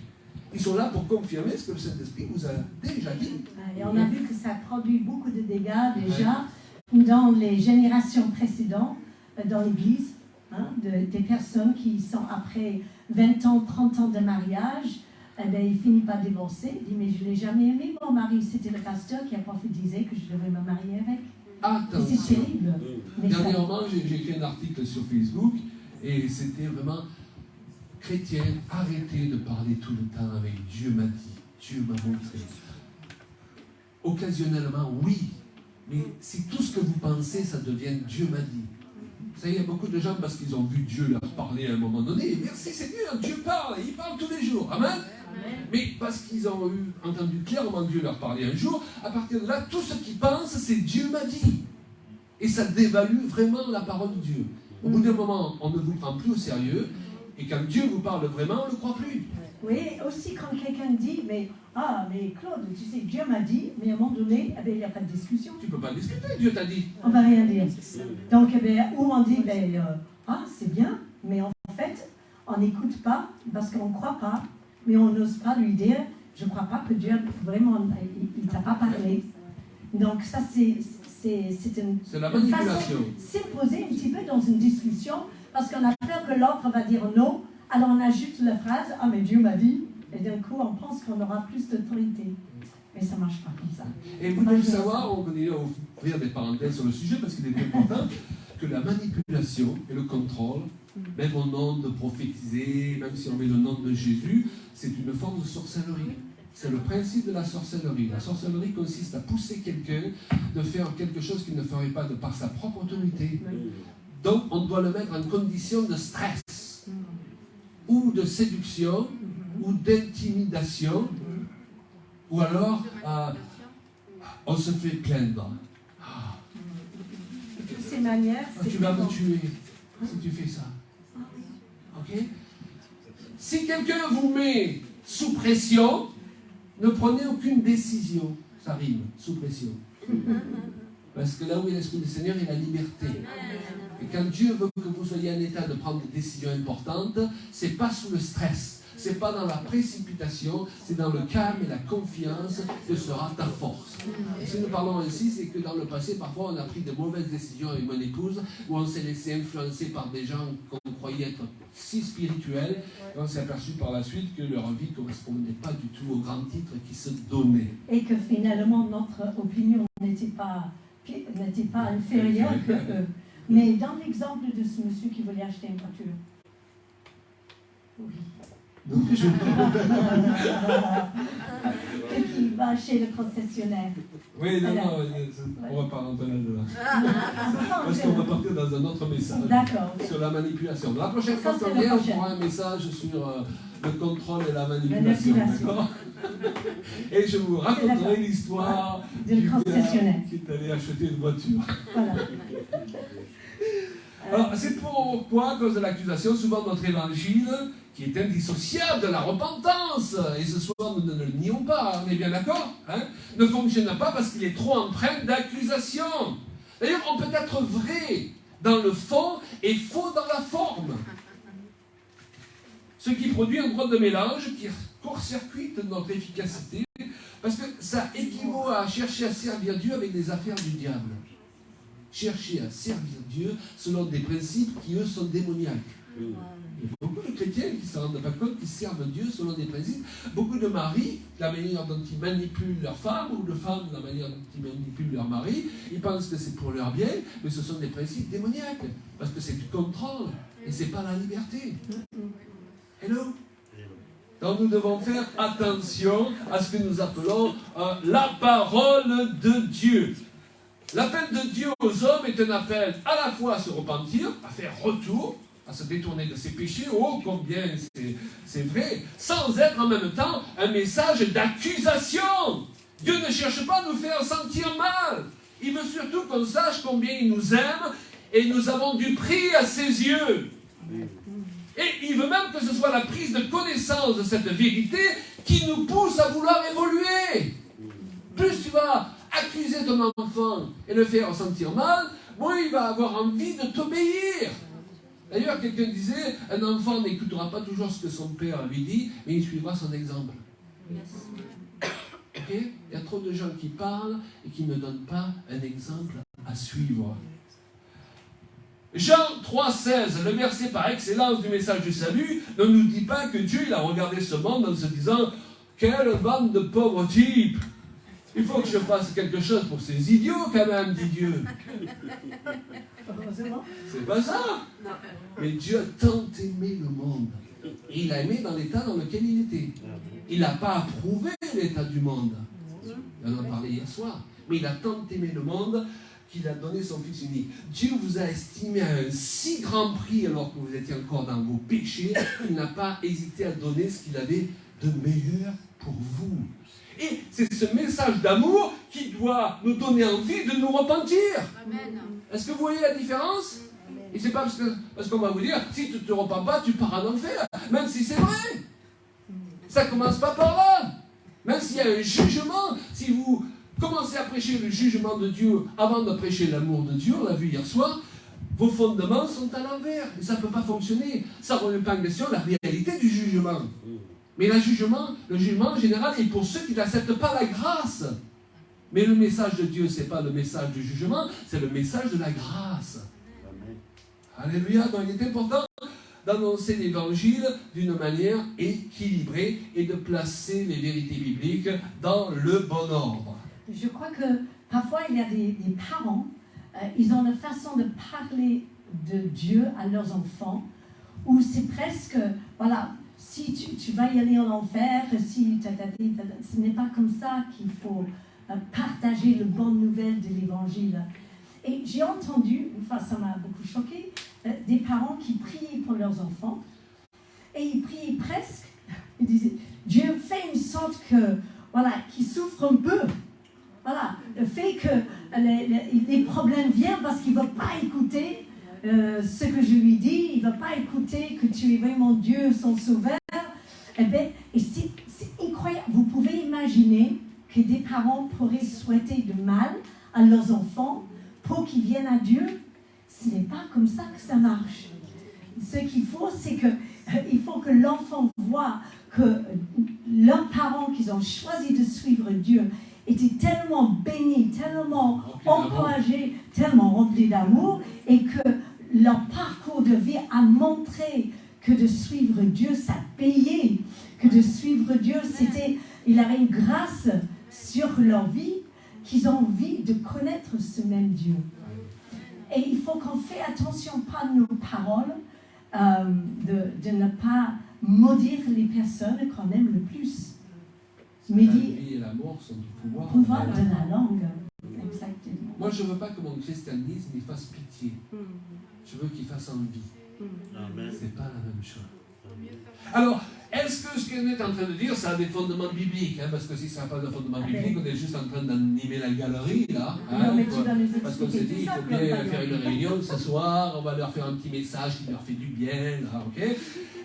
ils sont là pour confirmer ce que le Saint-Esprit vous a déjà dit. Et on a vu que ça produit beaucoup de dégâts déjà dans les générations précédentes, dans l'Église, des personnes qui sont après 20 ans, 30 ans de mariage, ils finissent par divorcer. Ils disent, mais je ne l'ai jamais aimé, mon mari. C'était le pasteur qui a prophétisé que je devais me marier avec. Attention. Et c'est terrible. Dernièrement, j'ai écrit un article sur Facebook et c'était vraiment chrétien, arrêtez de parler tout le temps avec Dieu m'a dit, Dieu m'a montré. Occasionnellement, oui, mais si tout ce que vous pensez, ça devient Dieu m'a dit. Ça y est, il y a beaucoup de gens, parce qu'ils ont vu Dieu leur parler à un moment donné, merci Seigneur, Dieu parle, il parle tous les jours. Amen. Mais parce qu'ils ont entendu clairement Dieu leur parler un jour, à partir de là, tout ce qu'ils pensent, c'est Dieu m'a dit. Et ça dévalue vraiment la parole de Dieu. Au bout d'un moment, on ne vous prend plus au sérieux, et quand Dieu vous parle vraiment, on ne le croit plus. Oui, aussi quand quelqu'un dit, mais Claude, tu sais, Dieu m'a dit, mais à un moment donné, il n'y a pas de discussion. Tu ne peux pas discuter, Dieu t'a dit. On ne va rien dire. Donc, ou on dit, c'est bien, mais en fait, on n'écoute pas parce qu'on ne croit pas, mais on n'ose pas lui dire, je ne crois pas que Dieu, vraiment, il ne t'a pas parlé. Donc ça, c'est la manipulation. façon de s'imposer un petit peu dans une discussion, parce qu'on a peur que l'autre va dire non, alors on ajoute la phrase, ah mais Dieu m'a dit, et d'un coup on pense qu'on aura plus d'autorité. Mais ça ne marche pas comme ça. Et vous devez savoir, on continue à ouvrir des parenthèses sur le sujet, parce qu'il est important que la manipulation et le contrôle, même au nom de prophétiser, même si on met le nom de Jésus, c'est une forme de sorcellerie. C'est le principe de la sorcellerie. La sorcellerie consiste à pousser quelqu'un de faire quelque chose qu'il ne ferait pas de par sa propre autorité. Donc, on doit le mettre en condition de stress, ou de séduction, ou d'intimidation, ou alors, on se fait plaindre. De toutes ces manières, tu vas me tuer si tu fais ça. Ok? Si quelqu'un vous met sous pression, ne prenez aucune décision. Ça rime, sous pression. Parce que là où est l'Esprit du Seigneur, il y a la liberté. Et quand Dieu veut que vous soyez en état de prendre des décisions importantes, ce n'est pas sous le stress, ce n'est pas dans la précipitation, c'est dans le calme et la confiance que sera ta force. Et si nous parlons ainsi, c'est que dans le passé, parfois on a pris de mauvaises décisions avec mon épouse, où on s'est laissé influencer par des gens qu'on croyait être si spirituels, et on s'est aperçu par la suite que leur vie ne correspondait pas du tout au grand titre qui se donnait. Et que finalement notre opinion n'était pas inférieure que eux. Mais dans l'exemple de ce monsieur qui voulait acheter une voiture, oui. Donc, Qui va chez le concessionnaire. Oui, non, on va pas rentrer là-dedans. Parce qu'on va partir dans un autre message. D'accord. Sur la manipulation. La prochaine fois qu'on vient, on fera un message sur le contrôle et la manipulation. D'accord. Et je vous raconterai l'histoire du concessionnaire qui est allé acheter une voiture. Voilà. Alors, c'est pourquoi, à cause de l'accusation, souvent notre évangile, qui est indissociable de la repentance, et ce soir nous ne le nions pas, on est bien d'accord, ne fonctionne pas parce qu'il est trop empreint d'accusation. D'ailleurs, on peut être vrai dans le fond et faux dans la forme. Ce qui produit un drôle de mélange qui court-circuite notre efficacité, parce que ça équivaut à chercher à servir Dieu avec les affaires du diable. Chercher à servir Dieu selon des principes qui, eux, sont démoniaques. Il y a beaucoup de chrétiens qui ne se rendent pas compte qu'ils servent Dieu selon des principes. Beaucoup de maris, la manière dont ils manipulent leurs femmes, ou de femmes, la manière dont ils manipulent leur mari, ils pensent que c'est pour leur bien, mais ce sont des principes démoniaques, parce que c'est du contrôle, et ce n'est pas la liberté. Hello? Donc nous devons faire attention à ce que nous appelons la parole de Dieu. L'appel de Dieu aux hommes est un appel à la fois à se repentir, à faire retour, à se détourner de ses péchés, oh combien c'est vrai, sans être en même temps un message d'accusation. Dieu ne cherche pas à nous faire sentir mal. Il veut surtout qu'on sache combien il nous aime et nous avons du prix à ses yeux. Et il veut même que ce soit la prise de connaissance de cette vérité qui nous pousse à vouloir évoluer. Plus tu vas accuser ton enfant et le faire sentir mal, moins il va avoir envie de t'obéir. D'ailleurs, quelqu'un disait, un enfant n'écoutera pas toujours ce que son père lui dit, mais il suivra son exemple. Okay? Il y a trop de gens qui parlent et qui ne donnent pas un exemple à suivre. Jean 3,16, le verset par excellence du message du salut, ne nous dit pas que Dieu il a regardé ce monde en se disant « Quelle bande de pauvres types ! Il faut que je fasse quelque chose pour ces idiots quand même, dit Dieu. » C'est pas ça. Mais Dieu a tant aimé le monde. Et il l'a aimé dans l'état dans lequel il était. Il n'a pas approuvé l'état du monde. On en a parlé hier soir. Mais il a tant aimé le monde qu'il a donné son Fils unique. Dieu vous a estimé à un si grand prix alors que vous étiez encore dans vos péchés, qu'il n'a pas hésité à donner ce qu'il avait de meilleur pour vous. Et c'est ce message d'amour qui doit nous donner envie de nous repentir. Amen. Est-ce que vous voyez la différence? Et c'est pas parce qu'on va vous dire, si tu ne te repens pas, tu pars en enfer. Même si c'est vrai. Ça ne commence pas par là. Même s'il y a un jugement, si vous commencez à prêcher le jugement de Dieu avant de prêcher l'amour de Dieu, on l'a vu hier soir, vos fondements sont à l'envers. Et ça ne peut pas fonctionner. Ça ne remet pas en question la réalité du jugement. Mais le jugement en général est pour ceux qui n'acceptent pas la grâce. Mais le message de Dieu, ce n'est pas le message du jugement, c'est le message de la grâce. Alléluia. Donc il est important d'annoncer l'évangile d'une manière équilibrée et de placer les vérités bibliques dans le bon ordre. Je crois que parfois il y a des parents, ils ont une façon de parler de Dieu à leurs enfants où c'est presque, voilà, si tu vas y aller en enfer, si ce n'est pas comme ça qu'il faut partager la bonne nouvelle de l'évangile. Et j'ai entendu, une fois ça m'a beaucoup choqué, des parents qui priaient pour leurs enfants et ils priaient presque, ils disaient, Dieu fait une sorte que, voilà, qu'ils souffrent un peu. Voilà, le fait que les problèmes viennent parce qu'il ne va pas écouter ce que je lui dis, il ne va pas écouter que tu es vraiment Dieu, son sauveur. Et c'est incroyable. Vous pouvez imaginer que des parents pourraient souhaiter de mal à leurs enfants pour qu'ils viennent à Dieu. Ce n'est pas comme ça que ça marche. Ce qu'il faut, c'est qu'il faut que l'enfant voit que leurs parents qu'ils ont choisi de suivre Dieu étaient tellement bénis, tellement encouragés, tellement remplis d'amour, et que leur parcours de vie a montré que de suivre Dieu, ça payait, que de suivre Dieu, il avait une grâce sur leur vie, qu'ils ont envie de connaître ce même Dieu. Et il faut qu'on fasse attention par nos paroles, de ne pas maudire les personnes qu'on aime le plus. Mais La vie et la mort sont du pouvoir de la langue. Exactement. Moi, je ne veux pas que mon christianisme il fasse pitié. Je veux qu'il fasse envie. Ce n'est pas la même chose. Alors, est-ce que ce qu'on est en train de dire, ça a des fondements bibliques, parce que si ça n'a pas de fondements bibliques, on est juste en train d'animer la galerie, là. Parce qu'on s'est dit, il faut bien faire une réunion ce soir, on va leur faire un petit message qui leur fait du bien, là, ok?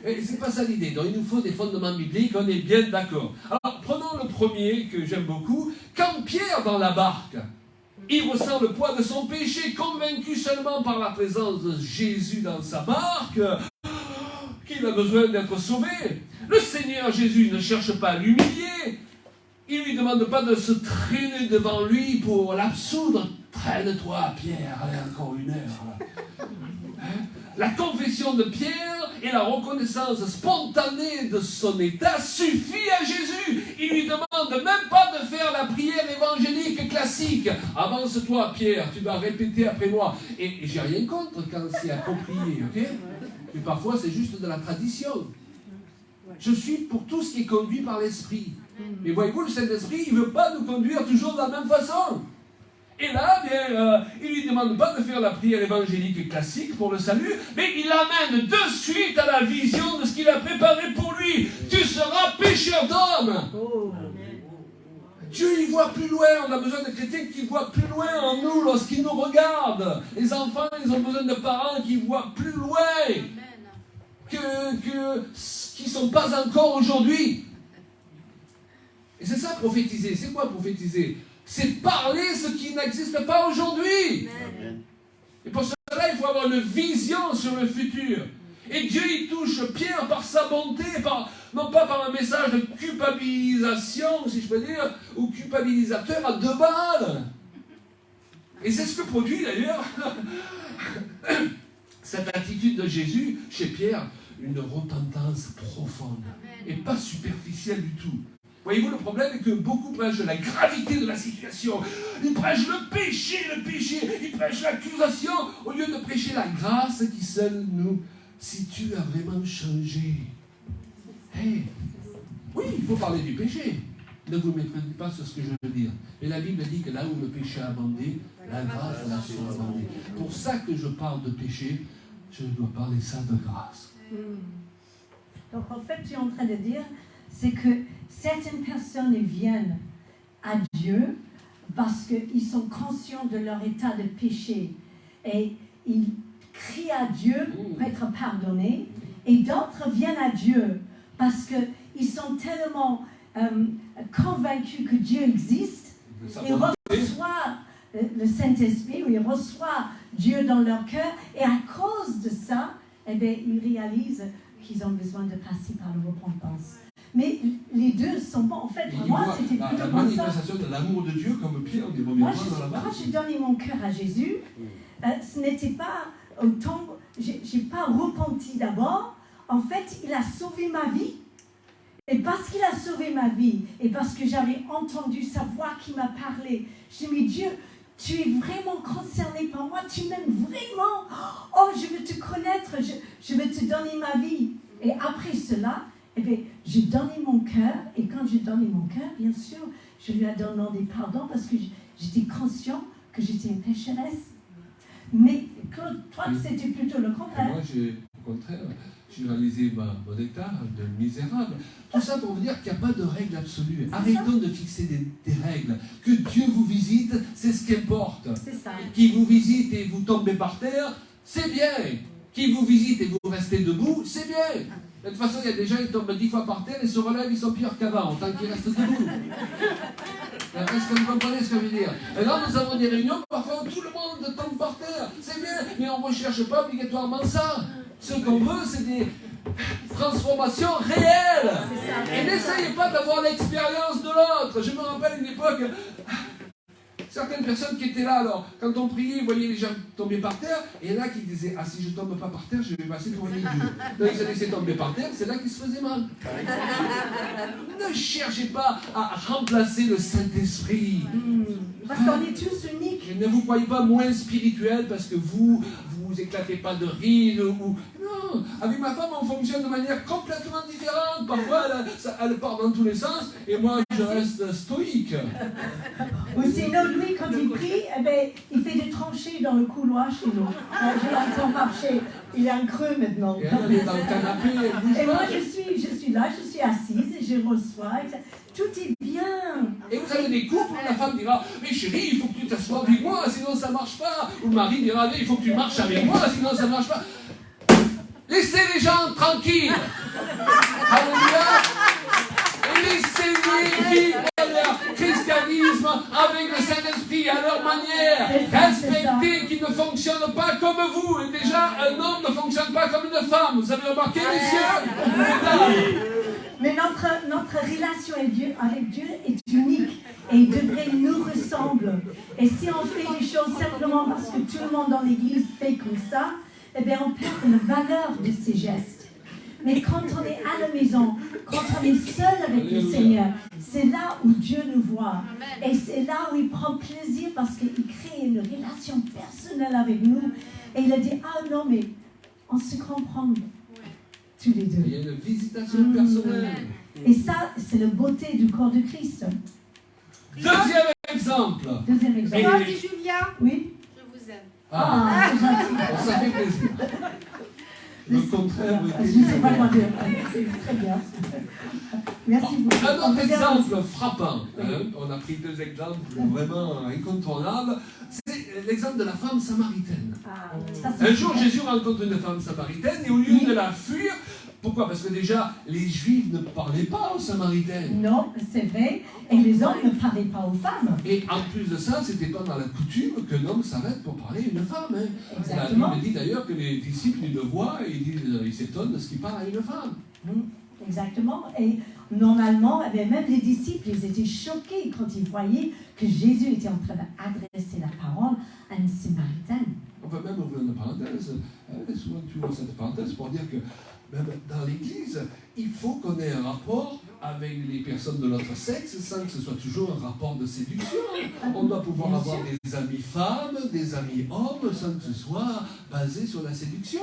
Et c'est pas ça l'idée. Donc, il nous faut des fondements bibliques, on est bien d'accord. Alors, prenons le premier, que j'aime beaucoup. Quand Pierre, dans la barque, il ressent le poids de son péché, convaincu seulement par la présence de Jésus dans sa barque, qu'il a besoin d'être sauvé. Le Seigneur Jésus ne cherche pas à l'humilier. Il ne lui demande pas de se traîner devant lui pour l'absoudre. Traîne-toi, Pierre, allez, encore une heure. La confession de Pierre et la reconnaissance spontanée de son état suffit à Jésus. Il lui demande même pas de faire la prière évangélique classique. Avance-toi, Pierre, tu vas répéter après moi. Et j'ai rien contre quand c'est approprié, ok? Mais parfois, c'est juste de la tradition. Je suis pour tout ce qui est conduit par l'Esprit. Mais voyez-vous, le Saint-Esprit, il ne veut pas nous conduire toujours de la même façon. Et là, il ne lui demande pas de faire la prière évangélique classique pour le salut, mais il l'amène de suite à la vision de ce qu'il a préparé pour lui. Tu seras pécheur d'homme. Dieu, il voit plus loin. On a besoin de chrétiens qui voient plus loin en nous lorsqu'ils nous regardent. Les enfants, ils ont besoin de parents qui voient plus loin que ce qui ne sont pas encore aujourd'hui. Et c'est ça, prophétiser. C'est quoi prophétiser? C'est parler ce qui n'existe pas aujourd'hui. Et pour cela, il faut avoir une vision sur le futur. Et Dieu, il touche Pierre par sa bonté, non pas par un message de culpabilisation, si je peux dire, ou culpabilisateur à 2 balles. Et c'est ce que produit d'ailleurs cette attitude de Jésus chez Pierre, une repentance profonde et pas superficielle du tout. Voyez-vous, le problème est que beaucoup prêchent la gravité de la situation. Ils prêchent le péché, ils prêchent l'accusation, au lieu de prêcher la grâce qui seule nous situe à vraiment changer. Hey. Oui, il faut parler du péché. ne vous méprenez pas sur ce que je veux dire. Mais la Bible dit que là où le péché a abondé, la grâce a surabondé. Pour ça que je parle de péché, je dois parler ça de grâce. Donc en fait, tu es en train de dire, c'est que certaines personnes viennent à Dieu parce qu'ils sont conscients de leur état de péché et ils crient à Dieu pour être pardonnés, et d'autres viennent à Dieu parce qu'ils sont tellement convaincus que Dieu existe, ils reçoivent le Saint-Esprit, ou ils reçoivent Dieu dans leur cœur, et à cause de ça, eh bien, ils réalisent qu'ils ont besoin de passer par la repentance. Mais les deux sont bons. En fait, pour moi, c'était plutôt la comme ça. manifestation de l'amour de Dieu, comme Pierre dit, Moi, quand j'ai donné mon cœur à Jésus, ce n'était pas autant... J'ai pas repenti d'abord. En fait, il a sauvé ma vie. Et parce qu'il a sauvé ma vie, et parce que j'avais entendu sa voix qui m'a parlé, je me dis, Dieu, tu es vraiment concerné par moi, tu m'aimes vraiment. Oh, je veux te connaître, je veux te donner ma vie. Et après cela, eh bien, j'ai donné mon cœur, et quand j'ai donné mon cœur, bien sûr, je lui ai demandé pardon parce que j'étais conscient que j'étais une pécheresse. Mais Claude, toi, c'était plutôt le contraire. Moi, au contraire, j'ai réalisé mon état de misérable. Tout ça pour vous dire qu'il n'y a pas de règle absolue. Arrêtons de fixer des règles. Que Dieu vous visite, c'est ce qui importe. C'est ça. Qui vous visite et vous tombez par terre, c'est bien. Qui vous visite et vous restez debout, c'est bien. De toute façon, il y a des gens qui tombent 10 fois par terre et se relèvent, ils sont pires qu'avant, tant qu'ils restent debout. Est-ce que vous comprenez ce que je veux dire? Et là, nous avons des réunions, parfois, où tout le monde tombe par terre. C'est bien, mais on ne recherche pas obligatoirement ça. Ce qu'on veut, c'est des transformations réelles. Et n'essayez pas d'avoir l'expérience de l'autre. Je me rappelle une époque... Certaines personnes qui étaient là, alors, quand on priait, vous voyez les gens tomber par terre, et il y en a qui disaient, ah, si je ne tombe pas par terre, je vais passer devant les dieux. Donc ils se laissaient tomber par terre, c'est là qu'ils se faisaient mal. Ne cherchez pas à remplacer le Saint-Esprit. Parce qu'on est tous uniques. Et ne vous croyez pas moins spirituel parce que vous éclatez pas de rire ou... Non, avec ma femme, on fonctionne de manière complètement différente. Parfois, elle part dans tous les sens, et moi, je reste stoïque. Ou sinon, lui, quand il prie, eh ben, il fait des tranchées dans le couloir chez nous. Je l'entends marcher. Il est un creux maintenant. Et elle est dans le canapé, elle bouge et moi, pas. je suis là, je suis assise, et je reçois. Tout est bien. Et vous avez des couples où la femme dira, mais chérie, il faut que tu t'assoies avec moi, sinon ça ne marche pas. Ou le mari dira, il faut que tu marches avec moi, sinon ça ne marche pas. Laissez les gens tranquilles. Alléluia. Et laissez-les vivre leur christianisme avec le Saint-Esprit à leur manière. Respectez qu'ils ne fonctionnent pas comme vous. Et déjà, un homme ne fonctionne pas comme une femme. Vous avez remarqué, messieurs? Mais notre relation avec Dieu est unique et il devrait nous ressembler. Et si on fait les choses simplement parce que tout le monde dans l'église fait comme ça, eh bien on perd la valeur de ces gestes. Mais quand on est à la maison, quand on est seul avec le Seigneur, c'est là où Dieu nous voit. Et c'est là où il prend plaisir parce qu'il crée une relation personnelle avec nous. Et il a dit, ah non, mais on se comprend tous les deux. Il y a une visitation personnelle. Et ça, c'est la beauté du corps de Christ. Deuxième exemple. Deuxième exemple. Toi, dit Julia, Oui. je vous aime. Ah, c'est gentil. Ça fait plaisir. Le contraire, Je ne sais pas quoi dire. C'est très bien. Merci beaucoup. Un autre exemple frappant, hein, on a pris deux exemples vraiment incontournables, c'est l'exemple de la femme samaritaine. Un jour, Jésus rencontre une femme samaritaine et au lieu de la fuir, pourquoi? Parce que déjà, les Juifs ne parlaient pas aux Samaritaines. Non, c'est vrai. Et les hommes ne parlaient pas aux femmes. Et en plus de ça, c'était pas dans la coutume qu'un homme s'arrête pour parler à une femme. Hein. Exactement. La Bible dit d'ailleurs que les disciples, ils le voient et ils s'étonnent de ce qu'il parle à une femme. Exactement. Et normalement, eh bien, même les disciples, ils étaient choqués quand ils voyaient que Jésus était en train d'adresser la parole à une Samaritaine. On peut même ouvrir une parenthèse. Souvent, tu ouvres cette parenthèse pour dire que même dans l'Église, il faut qu'on ait un rapport avec les personnes de notre sexe sans que ce soit toujours un rapport de séduction. On doit pouvoir avoir des amis femmes, des amis hommes, sans que ce soit basé sur la séduction.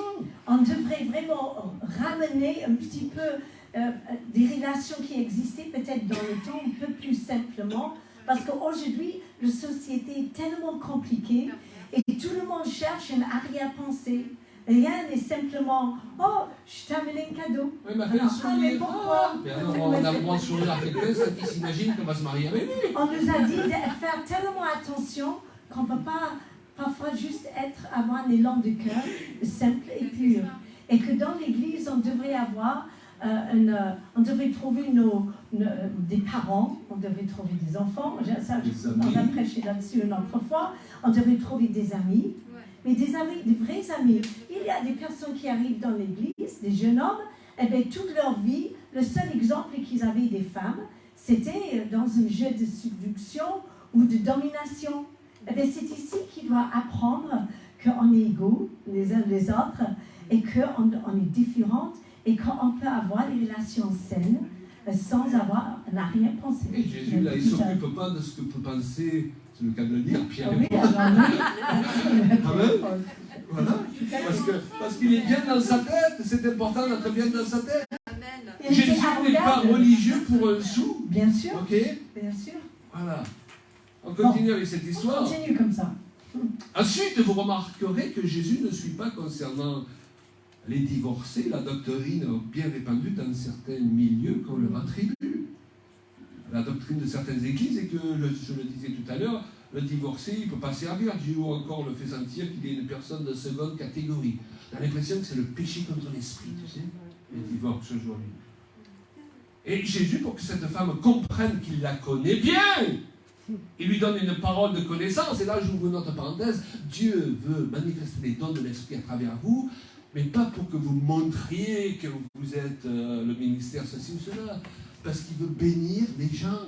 On devrait vraiment ramener un petit peu des relations qui existaient peut-être dans le temps un peu plus simplement, parce qu'aujourd'hui, la société est tellement compliquée et tout le monde cherche une arrière-pensée. Rien n'est simplement « Oh, je t'ai amené un cadeau. » Oui, m'a fait un sourire. mais pourquoi? Mais alors, on a le droit de sourire à quelqu'un, ça qui s'imagine qu'on va se marier avec lui. On nous a dit de faire tellement attention qu'on ne peut pas parfois juste avoir l'élan du cœur, simple et pur. Et que dans l'Église, on devrait avoir, on devrait trouver des parents, on devrait trouver des enfants, ça, on a prêché là-dessus une autre fois, on devrait trouver des amis, mais des amis, des vrais amis. Il y a des personnes qui arrivent dans l'Église, des jeunes hommes, et bien toute leur vie, le seul exemple qu'ils avaient des femmes, c'était dans un jeu de séduction ou de domination. Et bien c'est ici qu'ils doivent apprendre qu'on est égaux les uns les autres, et qu'on est différentes, et qu'on peut avoir des relations saines sans avoir un arrière-pensée. Et Jésus, là, il ne s'occupe pas de ce que peut penser, c'est le cas de le dire, Pierre et Oui, Paul. Amen. Voilà. Parce qu'il est bien dans sa tête, c'est important d'être bien dans sa tête. Amen. Jésus n'est pas religieux pour un sou. Bien sûr. Ok. Bien sûr. Voilà. On continue avec cette histoire. On continue comme ça. Ensuite, vous remarquerez que Jésus ne suit pas concernant les divorcés, la doctrine bien répandue dans certains milieux qu'on leur attribue. La doctrine de certaines églises est que, je le disais tout à l'heure, le divorcé, il ne peut pas servir Dieu, ou encore le fait sentir qu'il est une personne de seconde catégorie. On a l'impression que c'est le péché contre l'esprit, tu sais, les divorces aujourd'hui. Et Jésus, pour que cette femme comprenne qu'il la connaît bien, il lui donne une parole de connaissance. Et là, j'ouvre une autre parenthèse. Dieu veut manifester les dons de l'esprit à travers vous, mais pas pour que vous montriez que vous êtes le ministère ceci ou cela, parce qu'il veut bénir les gens,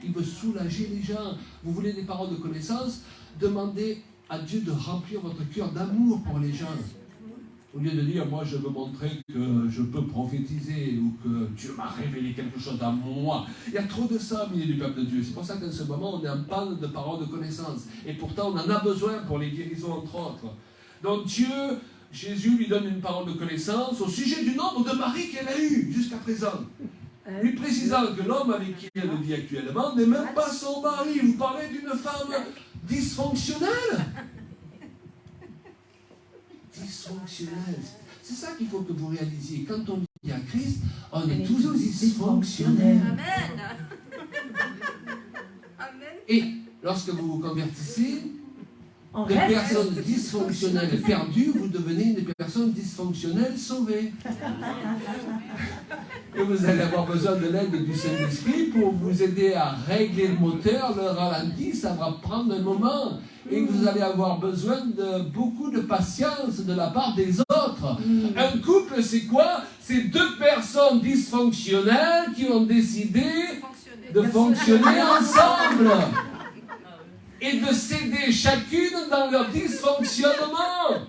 il veut soulager les gens. Vous voulez des paroles de connaissance? Demandez à Dieu de remplir votre cœur d'amour pour les gens. Au lieu de dire, moi je veux montrer que je peux prophétiser ou que Dieu m'a révélé quelque chose à moi. Il y a trop de ça au milieu du peuple de Dieu. C'est pour ça qu'en ce moment on est en panne de paroles de connaissance. Et pourtant on en a besoin pour les guérisons entre autres. Donc Jésus lui donne une parole de connaissance au sujet du nombre de maris qu'elle a eu jusqu'à présent. Lui précisant que l'homme avec qui elle vit actuellement n'est même pas son mari. Vous parlez d'une femme dysfonctionnelle. Dysfonctionnelle. C'est ça qu'il faut que vous réalisiez. Quand on vit à Christ, on est tous dysfonctionnels. Amen. Et lorsque vous vous convertissez, On de reste personnes dysfonctionnelles perdues, vous devenez une personne dysfonctionnelle sauvée. Et vous allez avoir besoin de l'aide du Saint-Esprit pour vous aider à régler le moteur, le ralenti, ça va prendre un moment. Et vous allez avoir besoin de beaucoup de patience de la part des autres. Un couple, c'est quoi? C'est deux personnes dysfonctionnelles qui ont décidé de fonctionner ensemble. Et de s'aider chacune dans leur dysfonctionnement.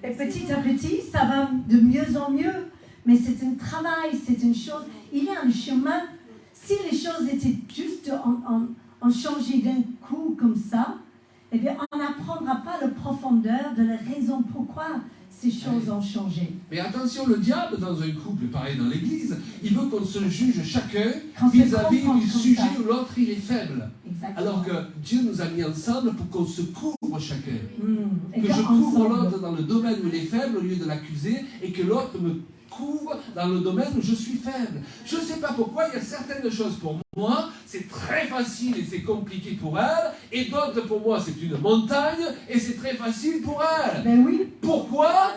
Et petit à petit, ça va de mieux en mieux. Mais c'est un travail, c'est une chose. Il y a un chemin. Si les choses étaient juste en changé d'un coup comme ça, eh bien, on n'apprendra pas la profondeur de la raison pourquoi ces choses ont changé. Mais attention, le diable dans un couple, pareil dans l'église, il veut qu'on se juge chacun Quand vis-à-vis c'est du sujet ça. où l'autre il est faible. Exactement. Alors que Dieu nous a mis ensemble pour qu'on se couvre chacun. Et Que je ensemble, couvre l'autre dans le domaine où il est faible au lieu de l'accuser, et que l'autre me couvre dans le domaine où je suis faible. Je ne sais pas pourquoi, il y a certaines choses pour moi, c'est très facile et c'est compliqué pour elle, et d'autres pour moi c'est une montagne et c'est très facile pour elle. Ben oui. Pourquoi?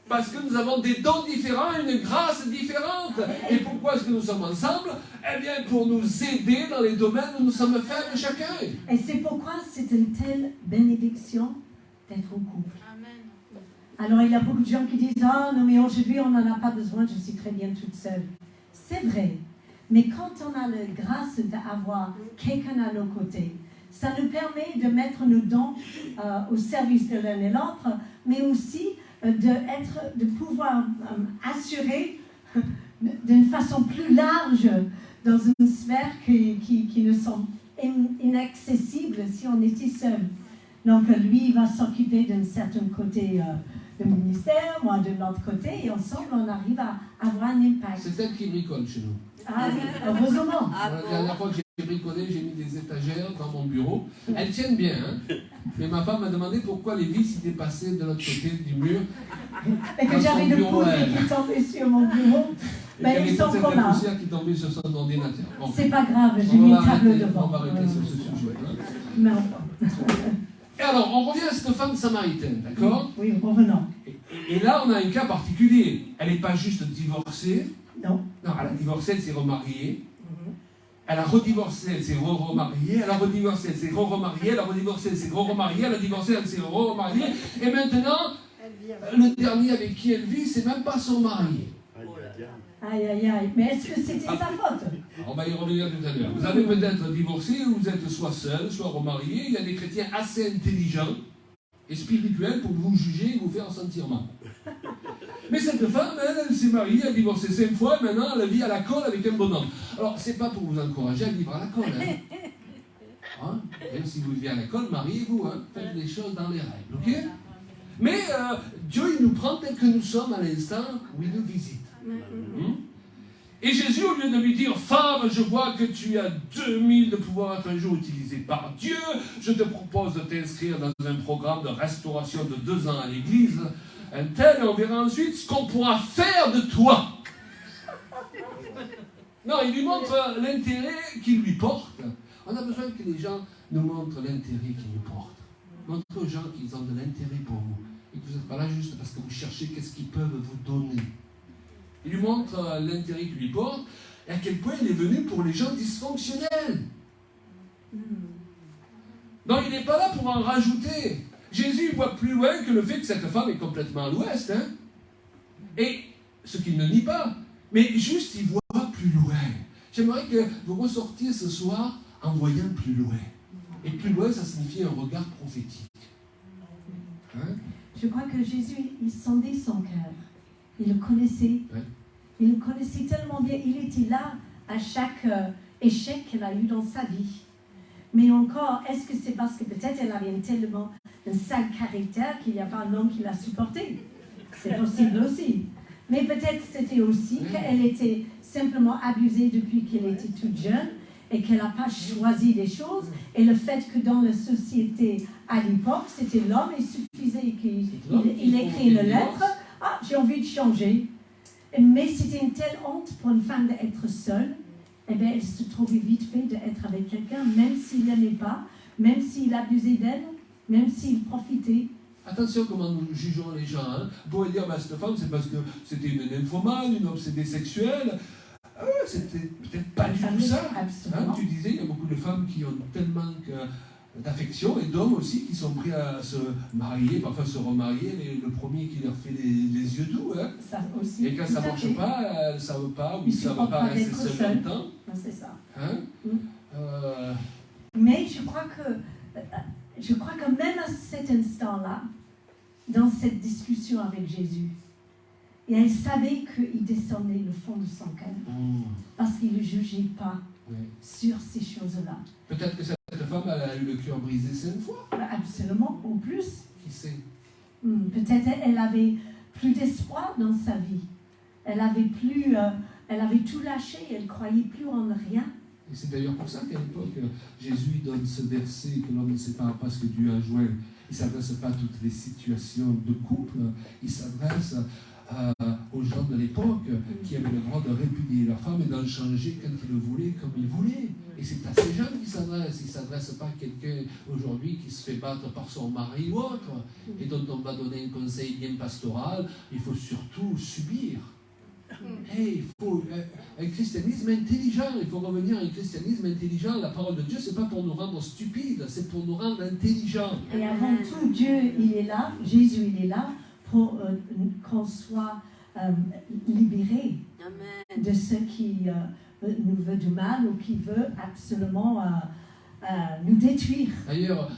Parce que nous avons des dons différents, une grâce différente. Et pourquoi est-ce que nous sommes ensemble? Eh bien, pour nous aider dans les domaines où nous sommes faibles chacun. Et c'est pourquoi c'est une telle bénédiction d'être au couple. Amen. Alors, il y a beaucoup de gens qui disent « Ah, non, mais aujourd'hui, on n'en a pas besoin, je suis très bien toute seule. » C'est vrai. Mais quand on a la grâce d'avoir quelqu'un à nos côtés, ça nous permet de mettre nos dons au service de l'un et l'autre, mais aussi de pouvoir assurer d'une façon plus large dans une sphère qui nous sont inaccessibles si on était seul. Donc lui, il va s'occuper d'un certain côté le ministère, moi de l'autre côté, et ensemble, on arrive à avoir un impact. C'est elle qui bricole chez nous. Ah oui, heureusement. La dernière fois que j'ai bricolé, j'ai mis des étagères dans mon bureau. Elles tiennent bien, hein. Mais ma femme m'a demandé pourquoi les vis étaient passées de l'autre côté du mur. Et que j'avais de poussière qui tombait sur mon bureau. Ben, ils sont comme là. Poussière qui tombait sur son ordinateur. Bon. C'est pas grave, j'ai mis une table devant. On va arrêter sur ce sujet. Hein. Mais enfin. Et alors, on revient à cette femme samaritaine, d'accord? Oui, revenons. Et là, on a un cas particulier. Elle n'est pas juste divorcée. Non. Non, elle a divorcé, elle s'est remariée. Elle a redivorcé, elle s'est remariée. Elle a redivorcé, elle s'est remariée. Elle a redivorcé, elle s'est remariée. Elle a divorcé, elle s'est remariée. Et maintenant, le dernier avec qui elle vit, c'est même pas son mari. Aïe, aïe, aïe. Mais est-ce que c'était sa faute? On va y revenir tout à l'heure. Vous avez peut-être divorcé, ou vous êtes soit seul, soit remarié. Il y a des chrétiens assez intelligents et spirituels pour vous juger et vous faire sentir mal. Mais cette femme, elle s'est mariée, elle a divorcé 5 fois, et maintenant elle vit à la colle avec un bonhomme. Alors, c'est pas pour vous encourager à vivre à la colle. Hein? Même si vous vivez à la colle, mariez-vous. Hein? Faites les choses dans les règles, ok? Mais Dieu, il nous prend tel que nous sommes à l'instant où il nous visite. Et Jésus, au lieu de lui dire « Femme, je vois que tu as 2000 de pouvoir être un jour utilisé par Dieu, je te propose de t'inscrire dans un programme de restauration de 2 ans à l'église, un tel, et on verra ensuite ce qu'on pourra faire de toi. » Non, il lui montre l'intérêt qu'il lui porte. On a besoin que les gens nous montrent l'intérêt qu'ils nous portent. Montrez aux gens qu'ils ont de l'intérêt pour vous. Et que vous n'êtes pas là juste parce que vous cherchez qu'est-ce qu'ils peuvent vous donner. Il lui montre l'intérêt qu'il lui porte et à quel point il est venu pour les gens dysfonctionnels. Non, il n'est pas là pour en rajouter. Jésus voit plus loin que le fait que cette femme est complètement à l'ouest. Hein? Et ce qu'il ne nie pas. Mais juste, il voit plus loin. J'aimerais que vous ressortiez ce soir en voyant plus loin. Et plus loin, ça signifie un regard prophétique. Hein? Je crois que Jésus, il sondait son cœur. Il le connaissait. Ouais. Il le connaissait tellement bien. Il était là à chaque échec qu'elle a eu dans sa vie. Mais encore, est-ce que c'est parce que peut-être elle avait tellement un sale caractère qu'il n'y a pas un homme qui l'a supporté? C'est possible aussi. Mais peut-être c'était aussi qu'elle était simplement abusée depuis qu'elle était toute jeune et qu'elle n'a pas choisi des choses. Et le fait que dans la société à l'époque, c'était l'homme, il suffisait qu'il écrit une lettre. Ah, j'ai envie de changer. Mais c'était une telle honte pour une femme d'être seule. Eh bien, elle se trouvait vite fait d'être avec quelqu'un, même s'il n'aimait pas, même s'il abusait d'elle, même s'il profitait. Attention comment nous jugeons les gens. Hein. Vous pouvez dire, bah, cette femme, c'est parce que c'était une nymphomane, une obsédée sexuelle. Ah, c'était peut-être pas du tout ça. Hein, tu disais, il y a beaucoup de femmes qui ont tellement d'affection et d'hommes aussi qui sont prêts à se marier, parfois se remarier, le premier qui leur fait les yeux doux. Hein. Ça aussi, et quand ça ne marche pas, elles ne savent pas, ou ils ne savent pas rester seuls longtemps. C'est ça. Hein? Mais je crois que même à cet instant-là, dans cette discussion avec Jésus, et elle savait qu'il descendait le fond de son cœur, parce qu'il ne jugeait pas sur ces choses-là. Peut-être que cette femme, elle a eu le cœur brisé 5 fois. Absolument, ou plus. Qui sait? Peut-être elle avait plus d'espoir dans sa vie. Elle avait tout lâché, elle croyait plus en rien. Et c'est d'ailleurs pour ça qu'à l'époque, Jésus donne ce verset que l'homme ne sépare pas ce que Dieu a joint. Il ne s'adresse pas à toutes les situations de couple, il s'adresse aux gens de l'époque qui avaient le droit de répudier leur femme et d'en changer quand ils le voulaient, comme ils voulaient. Et c'est à ces gens qu'il s'adresse. Il ne s'adresse pas à quelqu'un aujourd'hui qui se fait battre par son mari ou autre, et dont on va donner un conseil bien pastoral. Il faut surtout subir. Il faut un christianisme intelligent. Il faut revenir à un christianisme intelligent. La parole de Dieu, ce n'est pas pour nous rendre stupides, c'est pour nous rendre intelligents. Et avant tout, Dieu, il est là, Jésus, il est là pour qu'on soit libérés de ceux qui nous veulent du mal ou qui veulent absolument nous détruire. D'ailleurs,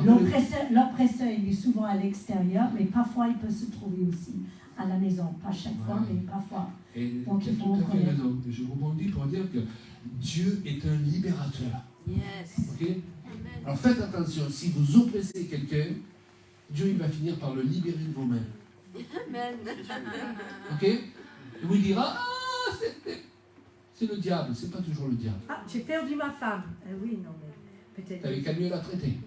l'oppresseur, il est souvent à l'extérieur, mais parfois il peut se trouver aussi à la maison. Pas chaque fois, mais parfois. Et tu as tout à fait raison. Je rebondis pour dire que Dieu est un libérateur. Yes. Okay? Alors faites attention, si vous oppressez quelqu'un, Dieu il va finir par le libérer de vos mains. Amen. Ok? Et vous dira, ah, c'est le diable, c'est pas toujours le diable. Ah, j'ai perdu ma femme. Oui, non, mais peut-être. T'avais qu'à mieux la traiter.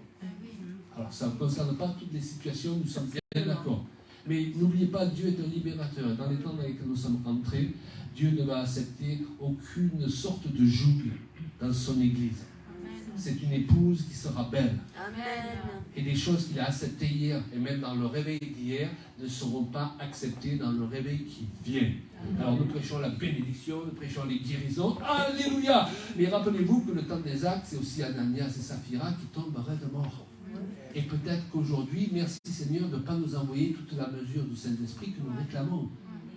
Alors ça ne concerne pas toutes les situations, nous sommes bien d'accord. Mais n'oubliez pas, Dieu est un libérateur. Dans les temps dans lesquels nous sommes entrés, Dieu ne va accepter aucune sorte de joug dans son Église. C'est une épouse qui sera belle. Amen. Et des choses qu'il a acceptées hier, et même dans le réveil d'hier, ne seront pas acceptées dans le réveil qui vient. Alors nous prêchons la bénédiction, nous prêchons les guérisons. Alléluia! Mais rappelez-vous que le temps des actes, c'est aussi Ananias et Saphira qui tombent raide mort. Et peut-être qu'aujourd'hui, merci Seigneur de ne pas nous envoyer toute la mesure du Saint-Esprit que nous réclamons.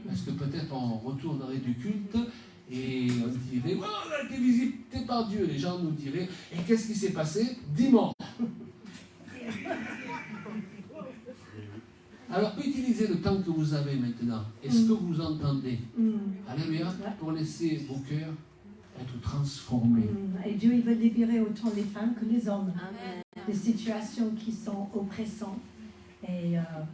Parce que peut-être on retournerait du culte et on dirait, oh, on a été visité par Dieu. Les gens nous diraient, et qu'est-ce qui s'est passé? 10 morts. Alors utilisez le temps que vous avez maintenant. Est-ce que vous entendez? Alléluia, pour laisser vos cœurs être transformés. Et Dieu, il veut libérer autant les femmes que les hommes. Amen. Des situations qui sont oppressantes. Et, alors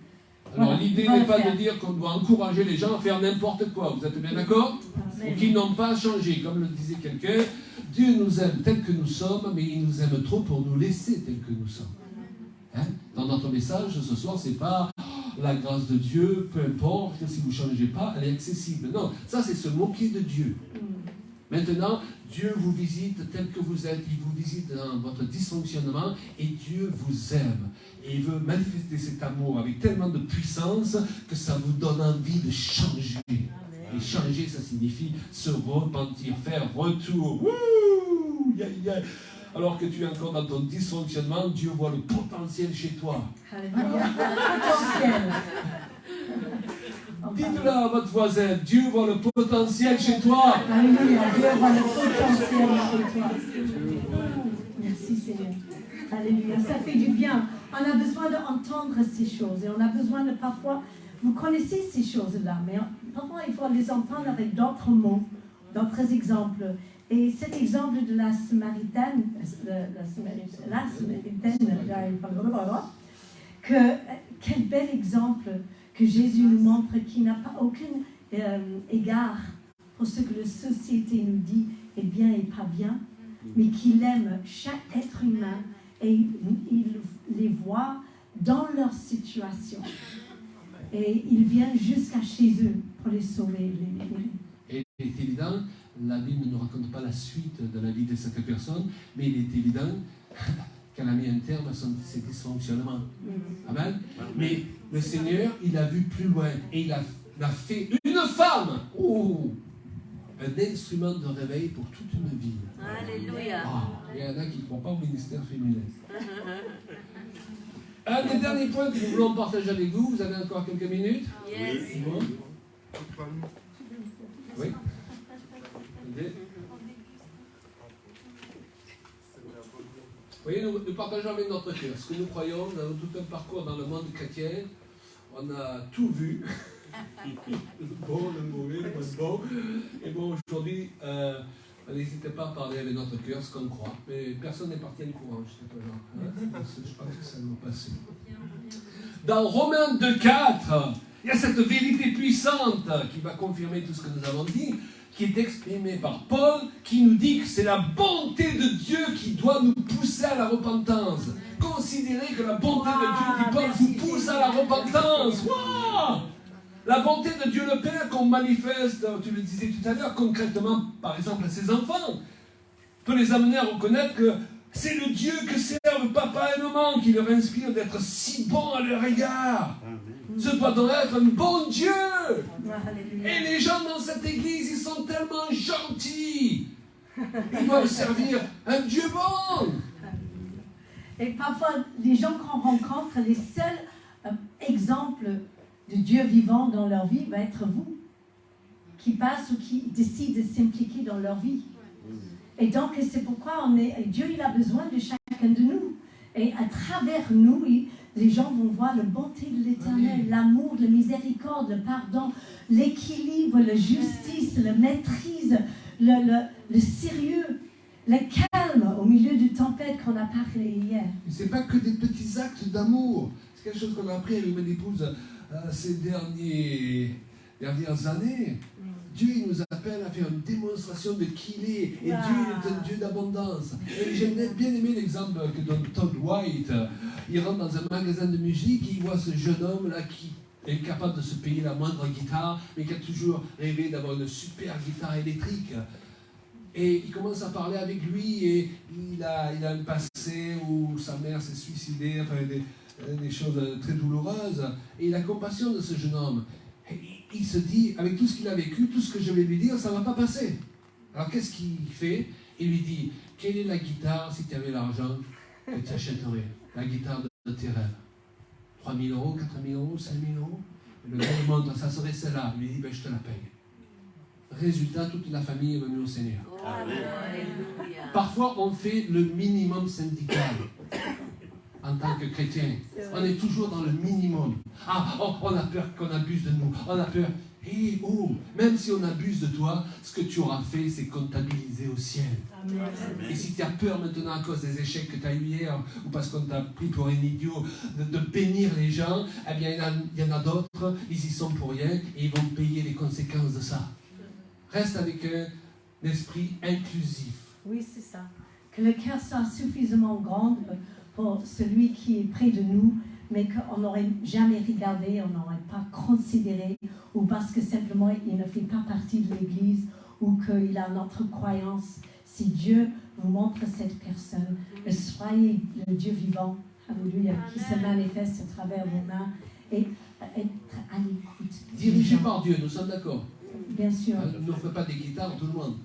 voilà, l'idée n'est pas de dire qu'on doit encourager les gens à faire n'importe quoi. Vous êtes bien d'accord? Ou qu'ils n'ont pas changé. Comme le disait quelqu'un, Dieu nous aime tels que nous sommes, mais il nous aime trop pour nous laisser tels que nous sommes. Hein? Dans notre message ce soir, c'est pas la grâce de Dieu, peu importe, si vous ne changez pas, elle est accessible. Non, ça c'est se moquer de Dieu. Maintenant, Dieu vous visite tel que vous êtes, il vous visite dans votre dysfonctionnement et Dieu vous aime. Et il veut manifester cet amour avec tellement de puissance que ça vous donne envie de changer. Et changer, ça signifie se repentir, faire retour. Wouh, yeah, yeah. Alors que tu es encore dans ton dysfonctionnement, Dieu voit le potentiel chez toi. Alléluia. Potentiel. Dites-le à votre voisin, Dieu voit le potentiel chez toi. Alléluia. Dieu voit le potentiel chez toi. Merci Seigneur. Alléluia. Ça fait du bien. On a besoin d'entendre ces choses et on a besoin de parfois, vous connaissez ces choses-là, mais parfois il faut les entendre avec d'autres mots, d'autres exemples. Et cet exemple de la Samaritaine, quel bel exemple que Jésus nous montre, qui n'a pas aucun égard pour ce que la société nous dit est bien et pas bien, mais qu'il aime chaque être humain et il les voit dans leur situation. Et il vient jusqu'à chez eux pour les sauver. Et il est évident, la Bible ne nous raconte pas la suite de la vie de cette personne, mais il est évident qu'elle a mis un terme à ses dysfonctionnements. Amen. Mais le Seigneur, il a vu plus loin et il a fait une femme, un instrument de réveil pour toute une vie. Alléluia. Il y en a qui ne croient pas au ministère féminin. Un des derniers points que nous voulons partager avec vous, vous avez encore quelques minutes? Yes. Bon. Oui. Vous voyez, nous partageons avec notre cœur ce que nous croyons. Nous avons tout un parcours dans le monde chrétien. On a tout vu. Le bon, le mauvais, le moins bon. Et bon, aujourd'hui, n'hésitez pas à parler avec notre cœur ce qu'on croit. Mais personne n'est parti à courant, je ne sais pas genre. Je pense que ça va passer. Dans Romains 2,4, il y a cette vérité puissante qui va confirmer tout ce que nous avons dit, qui est exprimée par Paul, qui nous dit que c'est la bonté de Dieu qui doit nous pousser à la repentance. Considérez que la bonté de Dieu, dit Paul, vous pousse à la repentance. Wow! La bonté de Dieu le Père qu'on manifeste, tu le disais tout à l'heure, concrètement, par exemple, à ses enfants, peut les amener à reconnaître que c'est le Dieu que servent papa et maman qui leur inspire d'être si bon à leur égard. Ce doit donc être un bon Dieu. Et les gens dans cette église, ils sont tellement gentils. Ils doivent servir un Dieu bon. Et parfois, les gens qu'on rencontre, les seuls exemples de Dieu vivant dans leur vie va être vous, qui passent ou qui décident de s'impliquer dans leur vie. Et donc, c'est pourquoi Dieu, il a besoin de chacun de nous. Et à travers nous, les gens vont voir la bonté de l'Éternel, l'amour, la miséricorde, le pardon, l'équilibre, la justice, la maîtrise, le sérieux, le calme au milieu du tempête qu'on a parlé hier. Ce n'est pas que des petits actes d'amour. C'est quelque chose qu'on a appris avec mon épouse ces dernières années, Dieu il nous appelle à faire une démonstration de qui il est. Et Dieu il est un Dieu d'abondance. Et j'ai bien aimé l'exemple que donne Todd White. Il rentre dans un magasin de musique et il voit ce jeune homme-là qui est capable de se payer la moindre guitare, mais qui a toujours rêvé d'avoir une super guitare électrique. Et il commence à parler avec lui et il a un passé où sa mère s'est suicidée, enfin des choses très douloureuses. Et il a compassion de ce jeune homme. Et il se dit, avec tout ce qu'il a vécu, tout ce que je vais lui dire, ça ne va pas passer. Alors qu'est-ce qu'il fait? Il lui dit, quelle est la guitare, si tu avais l'argent, que tu achèterais? La guitare de tes rêves. 3 000 euros, 4 000 euros, 5 000 euros? Et le gars lui montre, ça serait celle-là. Il lui dit, ben, je te la paye. Résultat, toute la famille est venue au Seigneur. Amen. Parfois, on fait le minimum syndical en tant que chrétien. On est toujours dans le minimum. On a peur qu'on abuse de nous. On a peur. Même si on abuse de toi, ce que tu auras fait, c'est comptabilisé au ciel. Amen. Et si tu as peur maintenant à cause des échecs que tu as eu hier, ou parce qu'on t'a pris pour un idiot, de bénir les gens, eh bien, il y en a d'autres, ils y sont pour rien, et ils vont payer les conséquences de ça. Reste avec un esprit inclusif. Oui, c'est ça. Que le cœur soit suffisamment grand pour celui qui est près de nous, mais qu'on n'aurait jamais regardé, on n'aurait pas considéré, ou parce que simplement il ne fait pas partie de l'Église, ou qu'il a notre croyance. Si Dieu vous montre cette personne, soyez le Dieu vivant, alléluia, qui se manifeste à travers vos mains, et être à l'écoute. Dirigé par Dieu, nous sommes d'accord. Bien sûr. N'offrez pas des guitares à tout le monde.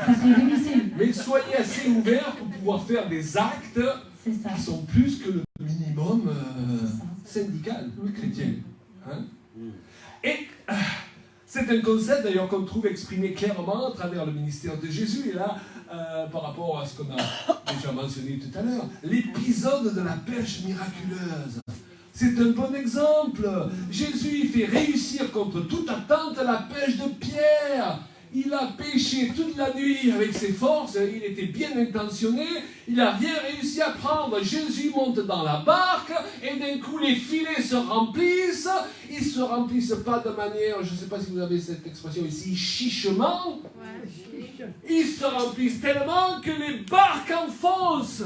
Ça serait difficile. Mais soyez assez ouverts pour pouvoir faire des actes qui sont plus que le minimum syndical chrétien. Hein? Et c'est un concept d'ailleurs qu'on trouve exprimé clairement à travers le ministère de Jésus. Et là, par rapport à ce qu'on a déjà mentionné tout à l'heure, l'épisode de la pêche miraculeuse. C'est un bon exemple. Jésus il fait réussir contre toute attente la pêche de Pierre. Il a pêché toute la nuit avec ses forces, il était bien intentionné, il n'a rien réussi à prendre. Jésus monte dans la barque et d'un coup les filets se remplissent. Ils ne se remplissent pas de manière, je ne sais pas si vous avez cette expression ici, chichement. Ils se remplissent tellement que les barques enfoncent.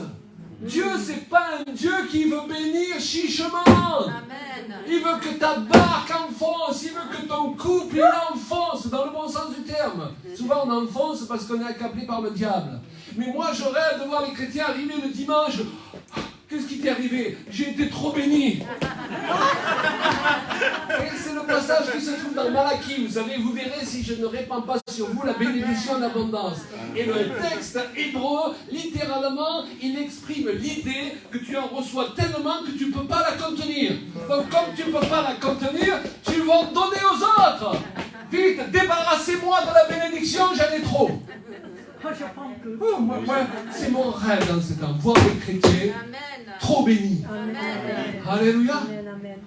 Dieu, c'est pas un Dieu qui veut bénir chichement. Amen. Il veut que ta barque enfonce, il veut que ton couple il enfonce, dans le bon sens du terme. Souvent on enfonce parce qu'on est accablé par le diable. Mais moi je rêve de voir les chrétiens arriver le dimanche. Qu'est-ce qui t'est arrivé? J'ai été trop béni. Et c'est le passage qui se trouve dans Malachie. Vous savez, vous verrez si je ne répands pas sur vous la bénédiction en abondance. Et le texte hébreu, littéralement, il exprime l'idée que tu en reçois tellement que tu ne peux pas la contenir. Donc comme tu ne peux pas la contenir, tu vas en donner aux autres. Vite, débarrassez-moi de la bénédiction, j'en ai trop. C'est mon rêve dans ce temps, voir les chrétiens trop bénis. Amen. Alléluia. Amen, amen.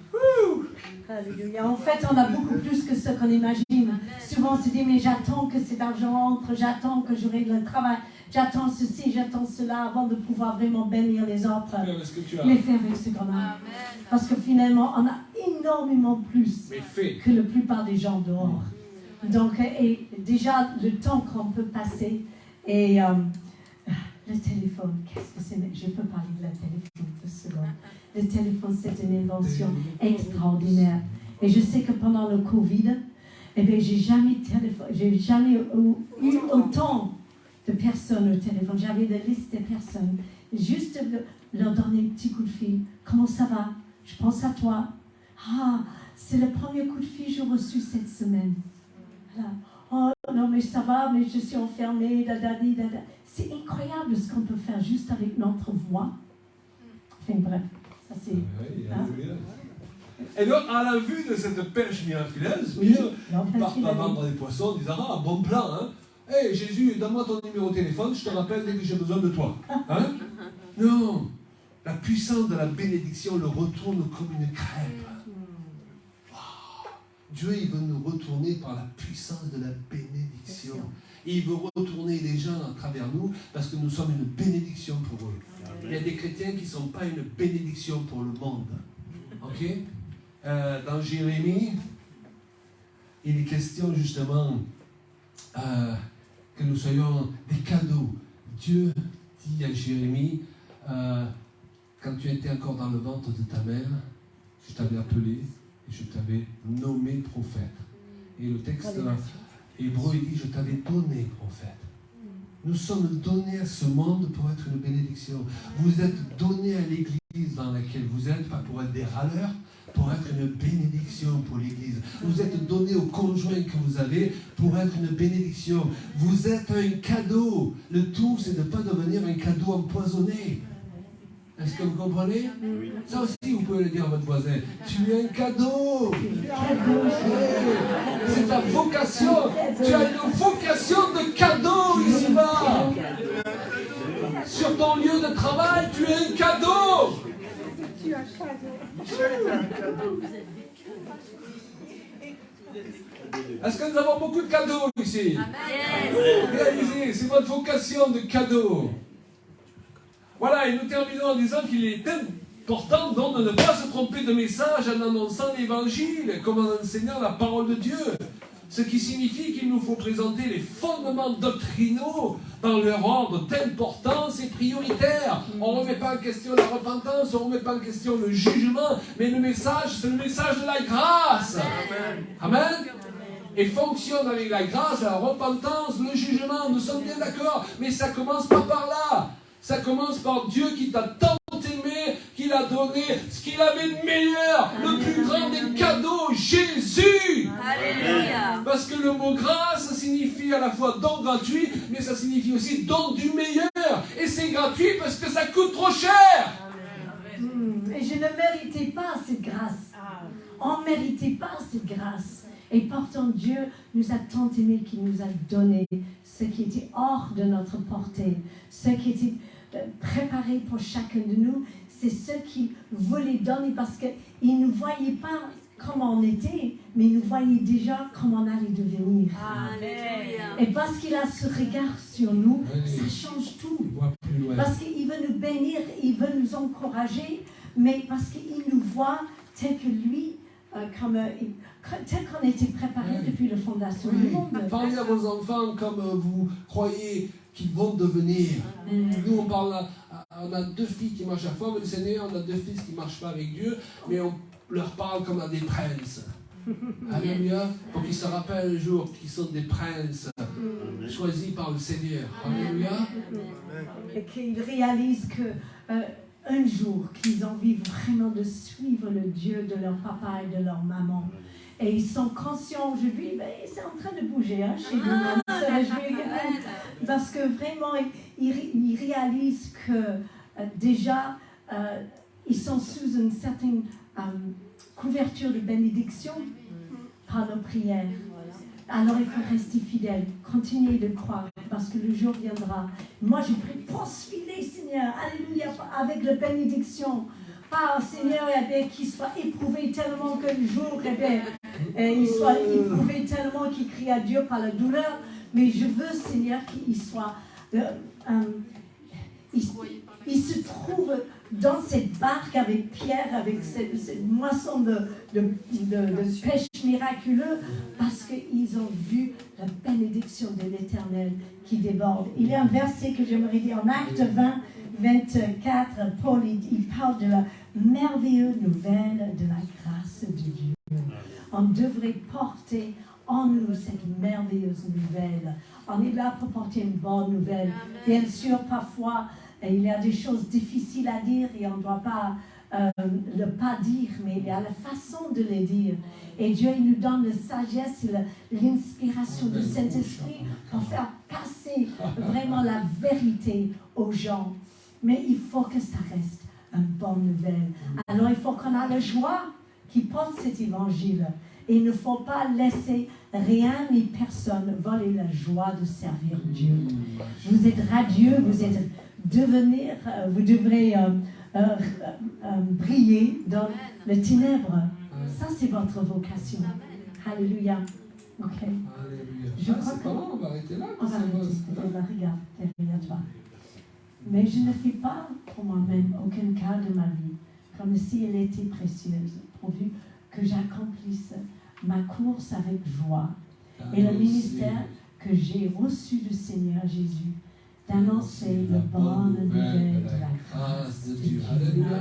Alléluia. En fait, on a beaucoup plus que ce qu'on imagine. Souvent, on se dit, mais j'attends que cet argent entre, j'attends que je règle le travail, j'attends ceci, j'attends cela avant de pouvoir vraiment bénir les autres. Mais fais avec ce qu'on a. Parce que finalement, on a énormément plus que la plupart des gens dehors. Donc, et déjà, le temps qu'on peut passer, et le téléphone, qu'est-ce que c'est? Je peux parler de la téléphone 2 secondes. Le téléphone, c'est une invention extraordinaire. Et je sais que pendant le Covid, eh bien, j'ai jamais eu autant de personnes au téléphone. J'avais des listes de personnes. Juste leur donner un petit coup de fil. Comment ça va? Je pense à toi. Ah, c'est le premier coup de fil que j'ai reçu cette semaine. Voilà. Oh non, mais ça va, mais je suis enfermée. C'est incroyable ce qu'on peut faire juste avec notre voix. Enfin bref, ça c'est... Et donc, à la vue de cette pêche miraculeuse, Pierre part à vendre des poissons en disant, ah, bon plan, hein. Hey, Jésus, donne-moi ton numéro de téléphone, je te rappelle dès que j'ai besoin de toi. Hein? Non, la puissance de la bénédiction le retourne comme une crêpe. Dieu, il veut nous retourner par la puissance de la bénédiction. Et il veut retourner les gens à travers nous parce que nous sommes une bénédiction pour eux. Il y a des chrétiens qui ne sont pas une bénédiction pour le monde. Ok? dans Jérémie, il est question justement que nous soyons des cadeaux. Dieu dit à Jérémie, quand tu étais encore dans le ventre de ta mère, je t'avais appelé et je t'avais nommé prophète. Et le texte hébreu, il dit, je t'avais donné prophète. Nous sommes donnés à ce monde pour être une bénédiction. Vous êtes donnés à l'église dans laquelle vous êtes, pas pour être des râleurs, pour être une bénédiction pour l'église. Vous êtes donnés au conjoint que vous avez pour être une bénédiction. Vous êtes un cadeau. Le tout, c'est de ne pas devenir un cadeau empoisonné. Est-ce que vous comprenez? Oui. Ça aussi, vous pouvez le dire à votre voisin. Tu es un cadeau. C'est ta vocation. Tu as une vocation de cadeau ici-bas. Sur ton lieu de travail, tu es un cadeau. Est-ce que nous avons beaucoup de cadeaux ici? Réalisez, c'est votre vocation de cadeau. Voilà, et nous terminons en disant qu'il est important donc de ne pas se tromper de message en annonçant l'évangile, comme en enseignant la parole de Dieu. Ce qui signifie qu'il nous faut présenter les fondements doctrinaux dans leur ordre d'importance et prioritaire. On ne remet pas en question la repentance, on ne remet pas en question le jugement, mais le message, c'est le message de la grâce. Amen. Et fonctionne avec la grâce, la repentance, le jugement, nous sommes bien d'accord, mais ça commence pas par là. Ça commence par Dieu qui t'a tant aimé, qu'il a donné ce qu'il avait de meilleur, le plus grand des cadeaux, Jésus. Alléluia. Parce que le mot grâce, ça signifie à la fois don gratuit, mais ça signifie aussi don du meilleur. Et c'est gratuit parce que ça coûte trop cher. Et je ne méritais pas cette grâce. On ne méritait pas cette grâce. Et pourtant, Dieu nous a tant aimés qu'il nous a donné ce qui était hors de notre portée, ce qui était préparé pour chacun de nous. C'est ce qu'il voulait donner parce qu'il ne nous voyait pas comme on était, mais il nous voyait déjà comme on allait devenir. Amen. Et parce qu'il a ce regard sur nous, ça change tout. Parce qu'il veut nous bénir, il veut nous encourager, mais parce qu'il nous voit tel que lui, tel qu'on était préparé depuis la fondation du monde. Parlez à vos enfants comme vous croyez qu'ils vont devenir. Nous, on a 2 filles qui marchent à la fois avec le Seigneur, on a 2 fils qui ne marchent pas avec Dieu, mais on leur parle comme à des princes. Alléluia. Pour qu'ils se rappellent un jour qu'ils sont des princes choisis par le Seigneur. Alléluia. Et qu'ils réalisent que un jour, qu'ils ont envie vraiment de suivre le Dieu de leur papa et de leur maman. Et ils sont conscients aujourd'hui, c'est en train de bouger chez nous. Parce que vraiment, ils réalisent que déjà, ils sont sous une certaine couverture de bénédiction par nos prières. Alors il faut rester fidèle, continuer de croire, parce que le jour viendra. Moi, je prie, poursuivez, Seigneur, alléluia, avec la bénédiction. Pas, Seigneur, qu'il soit éprouvé tellement que le jour, il soit éprouvé tellement qu'il crie à Dieu par la douleur. Mais je veux, Seigneur, qu'il soit... il se trouve dans cette barque avec Pierre, avec cette moisson de pêche miraculeux, parce qu'ils ont vu la bénédiction de l'Éternel qui déborde. Il y a un verset que j'aimerais dire en Actes 20, 24, Paul, il parle de la merveilleuse nouvelle de la grâce de Dieu. On devrait porter en nous cette merveilleuse nouvelle. On est là pour porter une bonne nouvelle. Bien sûr, parfois, il y a des choses difficiles à dire et on ne doit pas le pas dire, mais il y a la façon de les dire. Et Dieu, il nous donne la sagesse et l'inspiration du Saint-Esprit pour faire passer vraiment la vérité aux gens. Mais il faut que ça reste une bonne nouvelle. Alors, il faut qu'on ait la joie qui porte cet évangile. Et il ne faut pas laisser rien ni personne voler la joie de servir Dieu. Vous êtes radieux, vous devrez briller dans les ténèbres. Ça, c'est votre vocation. Alléluia. Ok. Alléluia. Je crois que... on va arrêter là. On va arrêter. Regarde, derrière toi. Mais je ne fais pas pour moi-même aucun cas de ma vie, comme si elle était précieuse, pourvu que j'accomplisse ma course avec joie et le ministère que j'ai reçu du Seigneur Jésus, d'annoncer la bonne nouvelle de la grâce de Dieu. Alléluia.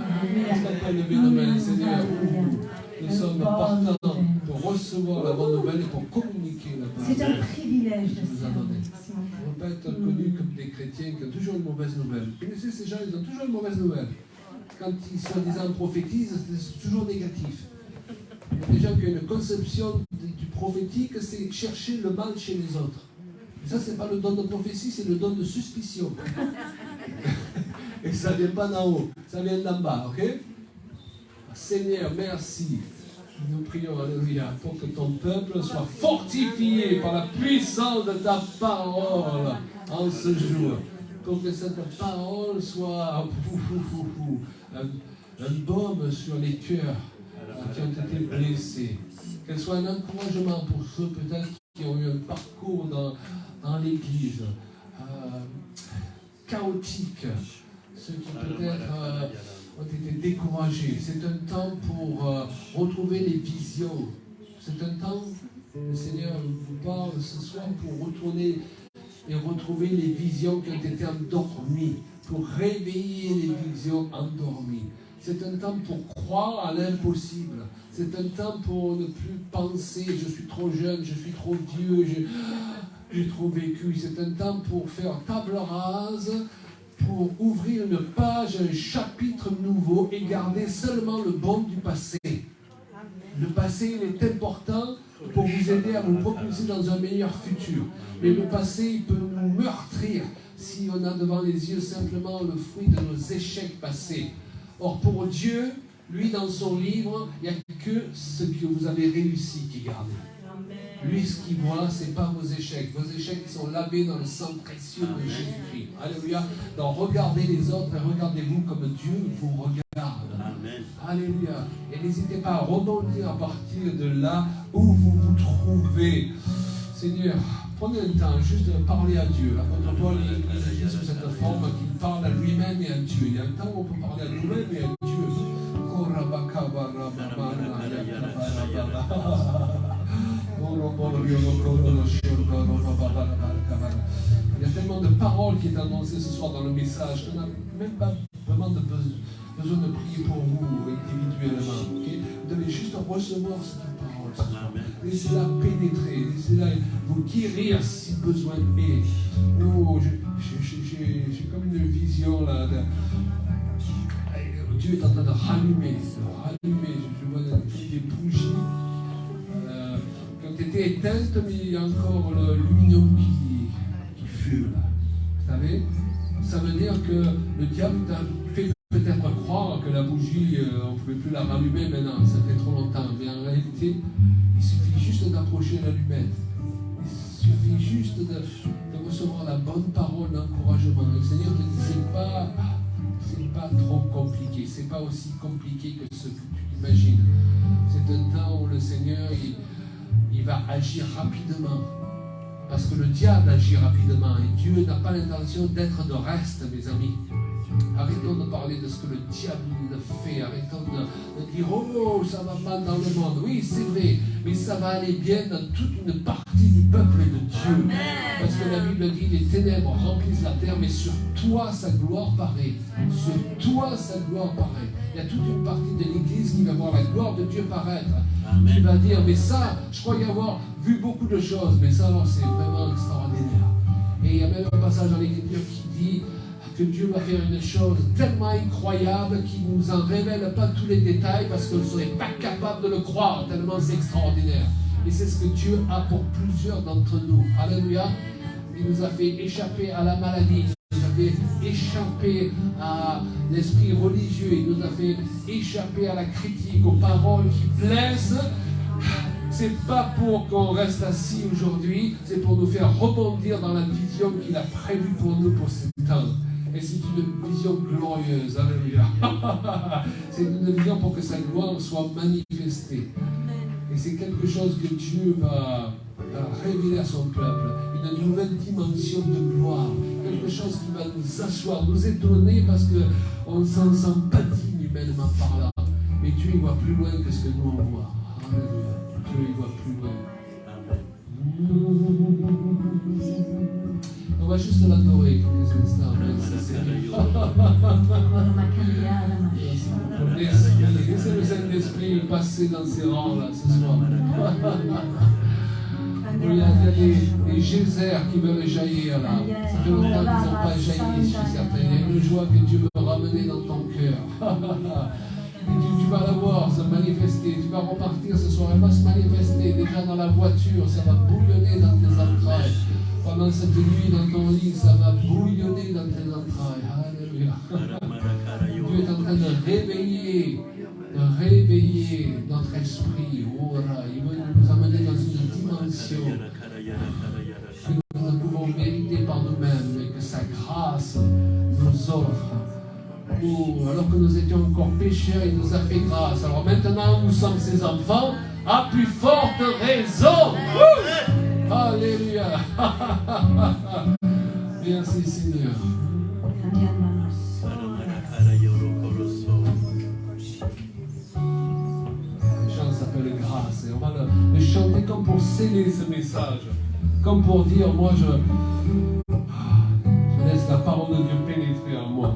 Est-ce qu'on peut lever nos mains, Seigneur? Nous sommes partants pour recevoir la bonne nouvelle et pour communiquer la bonne nouvelle. C'est un privilège de nous a donné. On ne va pas être connus comme des chrétiens qui ont toujours une mauvaise nouvelle. Vous connaissez ces gens, ils ont toujours une mauvaise nouvelle. Quand ils soi-disant prophétisent, c'est toujours négatif. Il y a des gens qui ont une conception du prophétique, c'est chercher le mal chez les autres. Et ça, ce n'est pas le don de prophétie, c'est le don de suspicion. Et ça ne vient pas d'en haut, ça vient d'en bas, ok? Seigneur, merci. Nous prions, alléluia, pour que ton peuple soit fortifié par la puissance de ta parole en ce jour. Pour que cette parole soit un baume sur les cœurs qui ont été blessés. Qu'elle soit un encouragement pour ceux peut-être qui ont eu un parcours dans l'Église chaotique, ceux qui peut-être ont été découragés. C'est un temps pour retrouver les visions. C'est un temps, le Seigneur vous parle ce soir pour retourner et retrouver les visions qui ont été endormies, pour réveiller les visions endormies. C'est un temps pour croire à l'impossible. C'est un temps pour ne plus penser, je suis trop jeune, je suis trop vieux, j'ai trop vécu. C'est un temps pour faire table rase, pour ouvrir une page, un chapitre nouveau et garder seulement le bon du passé. Le passé, il est important pour vous aider à vous propulser dans un meilleur futur. Mais le passé, il peut nous meurtrir si on a devant les yeux simplement le fruit de nos échecs passés. Or, pour Dieu, lui, dans son livre, il n'y a que ce que vous avez réussi qui est gardé. Lui, ce qu'il voit, ce n'est pas vos échecs. Vos échecs qui sont lavés dans le sang précieux de Jésus-Christ. Alléluia. Donc, regardez les autres et regardez-vous comme Dieu vous regarde. Amen. Alléluia. Et n'hésitez pas à rebondir à partir de là où vous vous trouvez. Seigneur, prenez le temps juste de parler à Dieu. L'apôtre Paul, il agit sur cette forme qu'il parle à lui-même et à Dieu. Il y a un temps où on peut parler à nous-mêmes et à Dieu. Il y a tellement de paroles qui est annoncées ce soir dans le message qu'on n'a même pas vraiment besoin de prier pour vous individuellement. Okay? Vous devez juste recevoir cette parole ce soir. Laissez-la pénétrer, laissez-la vous guérir si besoin est. Oh, j'ai comme une vision là. Dieu est en train de rallumer. Je vois des bougies qui ont été éteintes, mais il y a encore le lumineux qui fume là. Vous savez? Ça veut dire que le diable fait peut-être croire que la bougie, on ne pouvait plus la rallumer maintenant, ça fait trop longtemps. Mais en réalité, il suffit juste d'approcher l'allumette. Il suffit juste de recevoir la bonne parole d'encouragement. Le Seigneur te dit, c'est pas trop compliqué, c'est pas aussi compliqué que ce que tu imagines. C'est un temps où le Seigneur, il va agir rapidement. Parce que le diable agit rapidement et Dieu n'a pas l'intention d'être de reste, mes amis. Arrêtons de parler de ce que le diable fait. Arrêtons de dire « Oh, ça va mal dans le monde ». Oui, c'est vrai, mais ça va aller bien dans toute une partie du peuple de Dieu. Parce que la Bible dit « Les ténèbres remplissent la terre, mais sur toi sa gloire paraît. » Sur toi sa gloire paraît. Il y a toute une partie de l'Église qui va voir la gloire de Dieu paraître. Qui va dire « Mais ça, je crois y avoir vu beaucoup de choses, mais ça alors c'est vraiment extraordinaire. » Et il y a même un passage dans l'Écriture qui dit que Dieu va faire une chose tellement incroyable qu'il ne nous en révèle pas tous les détails parce qu'on ne serait pas capable de le croire, tellement c'est extraordinaire. Et c'est ce que Dieu a pour plusieurs d'entre nous. Alléluia. Il nous a fait échapper à la maladie, il nous a fait échapper à l'esprit religieux, il nous a fait échapper à la critique, aux paroles qui blessent. C'est pas pour qu'on reste assis aujourd'hui, c'est pour nous faire rebondir dans la vision qu'il a prévue pour nous pour ce temps. Et c'est une vision glorieuse, alléluia. C'est une vision pour que sa gloire soit manifestée. Et c'est quelque chose que Dieu va révéler à son peuple. Une nouvelle dimension de gloire. Quelque chose qui va nous asseoir, nous étonner parce qu'on ne s'en sent pas digne humainement par là. Mais Dieu il voit plus loin que ce que nous on voit. Alléluia. Dieu, il voit plus loin. On va juste l'adorer quelques instants. Merci Seigneur. Laissez le Saint-Esprit passer dans ces rangs-là ce soir. Il y a des geysers qui veulent jaillir là. Ça fait longtemps qu'ils n'ont pas jailli chez certains. Il y a une joie que Dieu veut ramener dans ton cœur. Et tu vas la voir se manifester. Tu vas repartir ce soir. Elle va se manifester déjà dans la voiture. Ça va bouillonner dans tes entrailles. Pendant cette nuit dans ton lit, ça va bouillonner dans tes entrailles. Alléluia. Dieu est en train de réveiller notre esprit. Oh là, il veut nous amener dans une dimension que nous ne pouvons mériter par nous-mêmes, mais que sa grâce nous offre. Oh, alors que nous étions encore pécheurs, il nous a fait grâce. Alors maintenant, nous sommes ses enfants, à plus forte raison. Alléluia. Merci Seigneur. Le chant s'appelle grâce et on va le chanter comme pour sceller ce message. Comme pour dire, moi je laisse la parole de Dieu pénétrer en moi.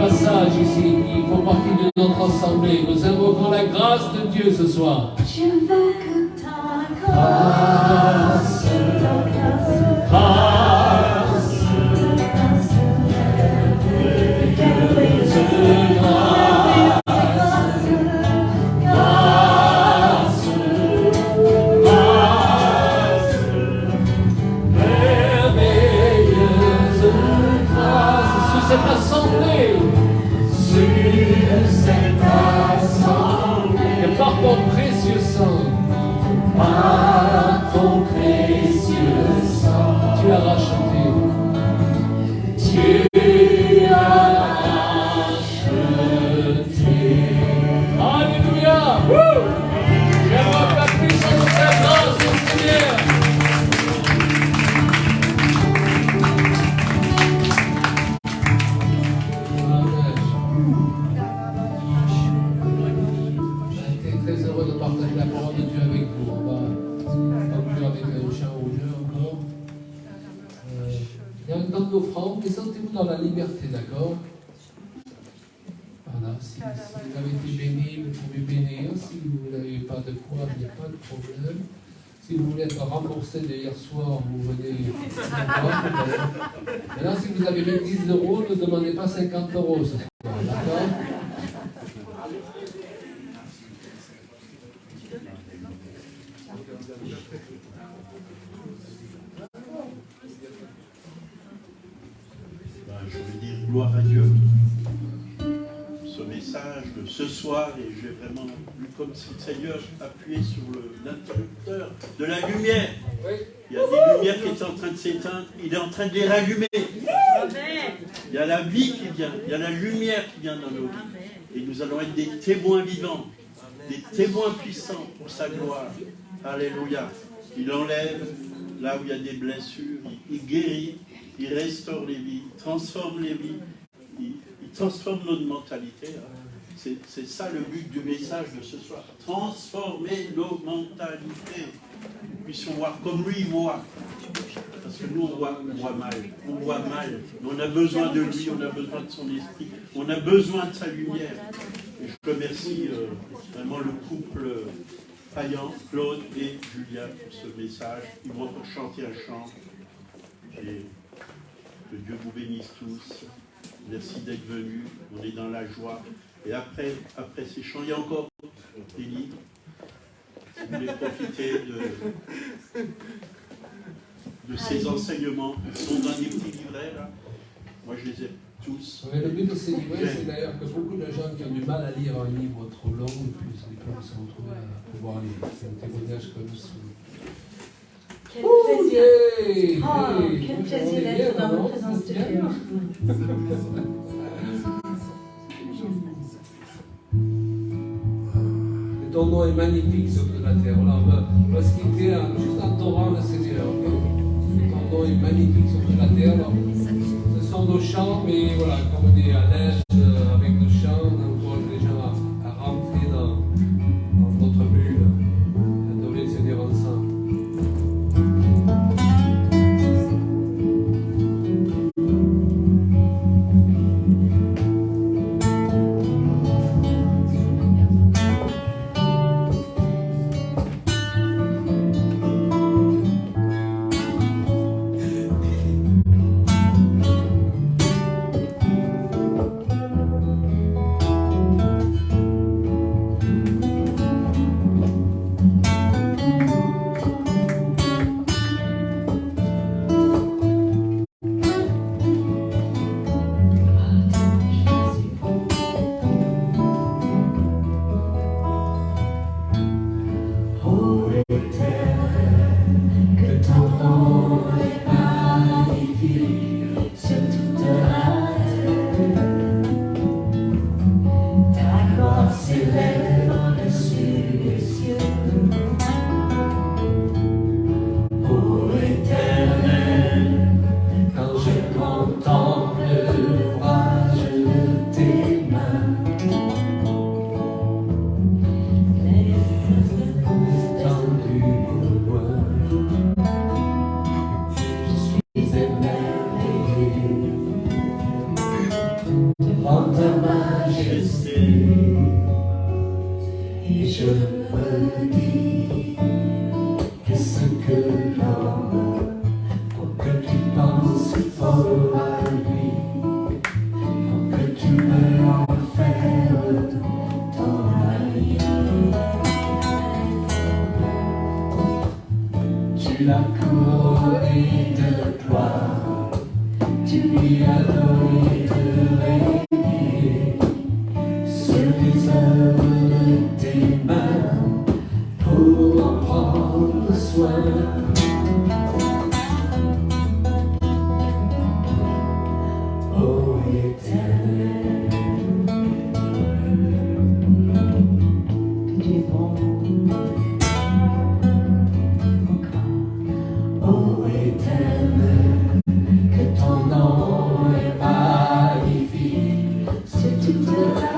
passage ici qui font partie de notre assemblée. Nous invoquons la grâce de Dieu ce soir. J'invoque ta grâce, ta grâce, Grâce, cette assemblée, et par ton précieux sang, tu as racheté. Tu as racheté. Alléluia. J'invoque la puissance de ta grâce, Seigneur. Offrande, et sentez-vous dans la liberté, d'accord? Voilà, si vous avez été béni, vous pouvez bénir. Si vous n'avez pas de quoi, il n'y a pas de problème. Si vous voulez être remboursé d'hier soir, vous venez. Maintenant, si vous avez mis 10 euros, ne demandez pas 50 euros ce soir, d'accord? Je veux dire gloire à Dieu. Ce message de ce soir, et j'ai vraiment vu comme si le Seigneur appuyait sur l'interrupteur de la lumière. Il y a des lumières qui sont en train de s'éteindre, il est en train de les rallumer. Il y a la vie qui vient, il y a la lumière qui vient dans nos vies. Et nous allons être des témoins vivants, des témoins puissants pour sa gloire. Alléluia. Il enlève là où il y a des blessures, il guérit. Il restaure les vies, il transforme les vies, il transforme notre mentalité. C'est ça le but du message de ce soir. Transformer nos mentalités. Nous puissions voir comme lui voit. Parce que nous, on voit mal. On voit mal. Mais on a besoin de lui, on a besoin de son esprit, on a besoin de sa lumière. Et je remercie vraiment le couple Payan, Claude et Julien pour ce message. Ils vont chanter un chant. Et que Dieu vous bénisse tous. Merci d'être venus. On est dans la joie. Et après ces chants, il y a encore des livres. Si vous voulez profiter de ces enseignements, ils sont dans des petits livrets là. Moi, je les ai tous. Le but de ces livrets, c'est d'ailleurs que beaucoup de gens qui ont du mal à lire un livre trop long puissent se retrouver à pouvoir lire. C'est un témoignage que nous sommes. Quel plaisir. Quel plaisir d'être dans votre présence de Dieu. Ton nom est magnifique sur toute la terre. Alors, on va se quitter juste en torrent le Seigneur. Ton nom est magnifique sur toute la terre. Alors, ce sont nos chants, mais voilà, comme on est à l'aise avec nos chants, on encourage les gens à rentrer dans notre bulle, à adorer le Seigneur ensemble. Devant Et je me dis, qu'est-ce que l'homme, pour que tu penses fort à lui, pour que tu me en fasses ton ami. Tu l'as couronné de gloire, tu lui as donné de régner sur les œuvres de tes mains pour en prendre soin. Ô Éternel, Tu es bon. ô Éternel, que ton nom est magnifique sur toute la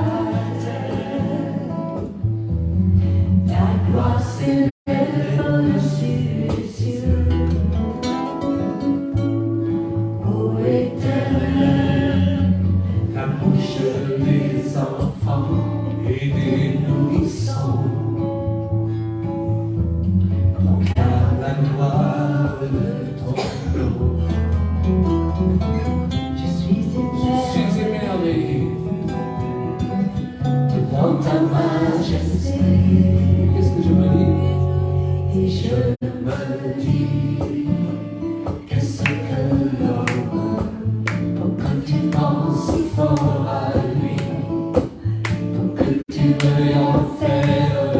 terre. Ta gloire s'élève au-dessus des cieux. Ô Éternel, la bouche des enfants et des nourrissons proclame la gloire de ton nom. Je suis émerveillé Devant ta majesté, Qu'est-ce que je me dis? et je me dis, qu'est-ce que l'homme, pour que tu penses fort à lui, pour que tu veuilles en faire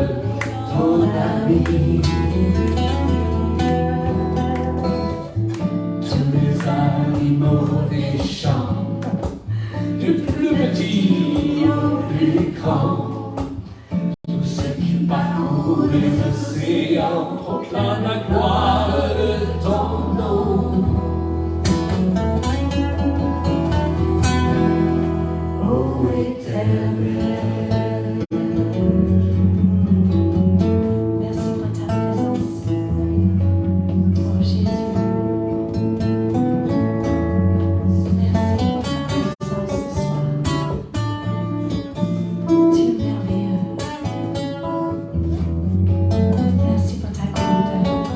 ton ami. Tous les animaux des champs, du plus petit au plus grand, tous ceux qui parcourent les océans proclament la gloire de ton nom. Ô Éternel, Merci pour ta présence. Oh Jésus. Merci pour ta présence ce soir. Tu es merveilleux. Merci pour ta grandeur.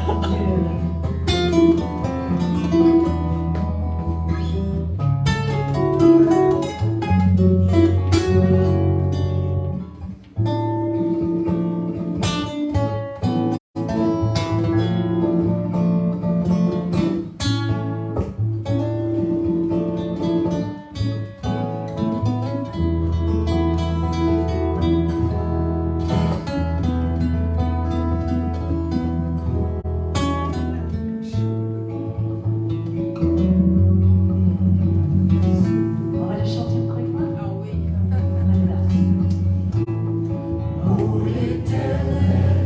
Oh, Dieu. On va le chanter encore une fois. Ah oui. ô Éternel,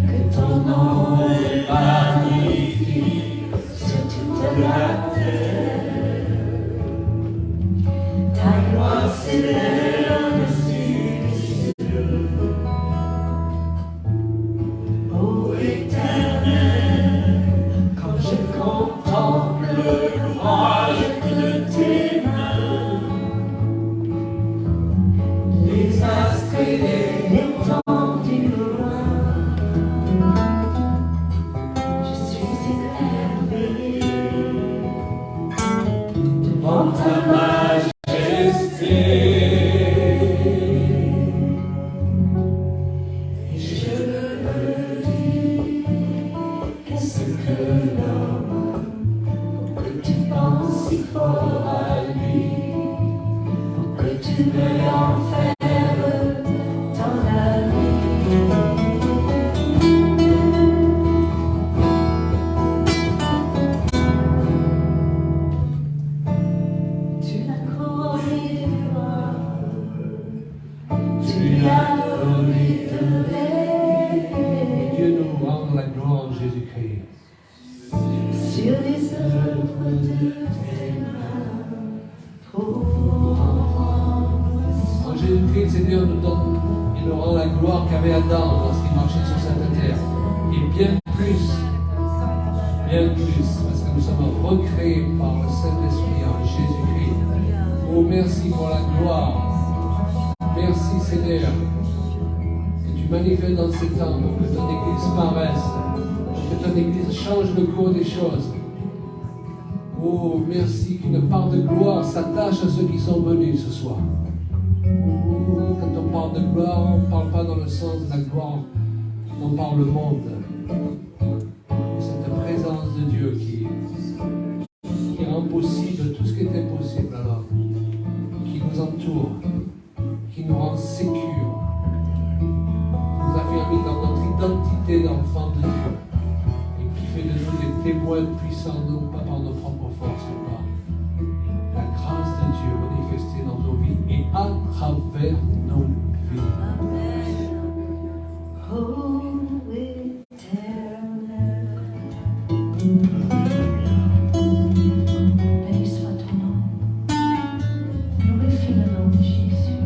que ton nom est magnifique sur toute la terre. Ta gloire s'élève au-dessus des cieux. Ô Éternel, quand je contemple l'ouvrage de tes mains, les astres et les temps du loin, je suis émerveillé devant ta majesté. Et je me dis, qu'est-ce que l'homme, pour que tu penses si fort à lui, pour que tu veuilles en faire ton ami. Tu l'as couronné de gloire. Tu lui as donné de régner Dieu nous rend la gloire en Jésus-Christ. sur les œuvres de tes mains pour en prendre Jésus-Christ, le Seigneur nous donne, il nous rend la gloire qu'avait Adam lorsqu'il marchait sur cette terre. Et bien plus, parce que nous sommes recréés par le Saint-Esprit en Jésus-Christ. Oh, merci pour la gloire. Merci, Seigneur, que tu manifestes dans ces temps, que ton Église paraisse, que ton Église change le cours des choses. Oh, merci qu'une part de gloire s'attache à ceux qui sont venus ce soir. Oh, quand on parle de gloire, on ne parle pas dans le sens de la gloire dont parle le monde. Cette présence de Dieu qui rend possible tout ce qui était possible alors, qui nous entoure, qui nous rend sécures, nous a fait mis dans notre identité d'enfant de Dieu et qui fait de nous des témoins puissants, non pas par nos propres forces, mais par la grâce de Dieu manifestée dans nos vies et à travers nos vies. Oh, éternel, béni soit ton nom. Glorifie le nom de Jésus.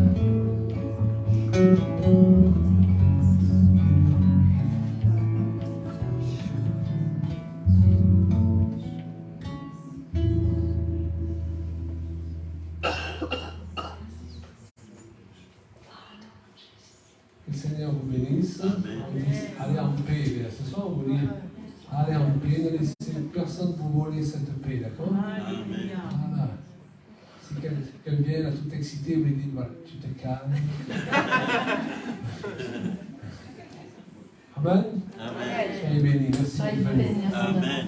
Que le Seigneur vous bénisse. On dit, allez en paix. Ce soir, on vous dit, allez en paix. Ne laissez personne vous voler cette paix, d'accord? Voilà. Si quelqu'un vient là tout excité, vous lui dites, voilà, tu te calmes. Amen. Amen. Soyez bénis. Merci. Soyez bénis. Amen.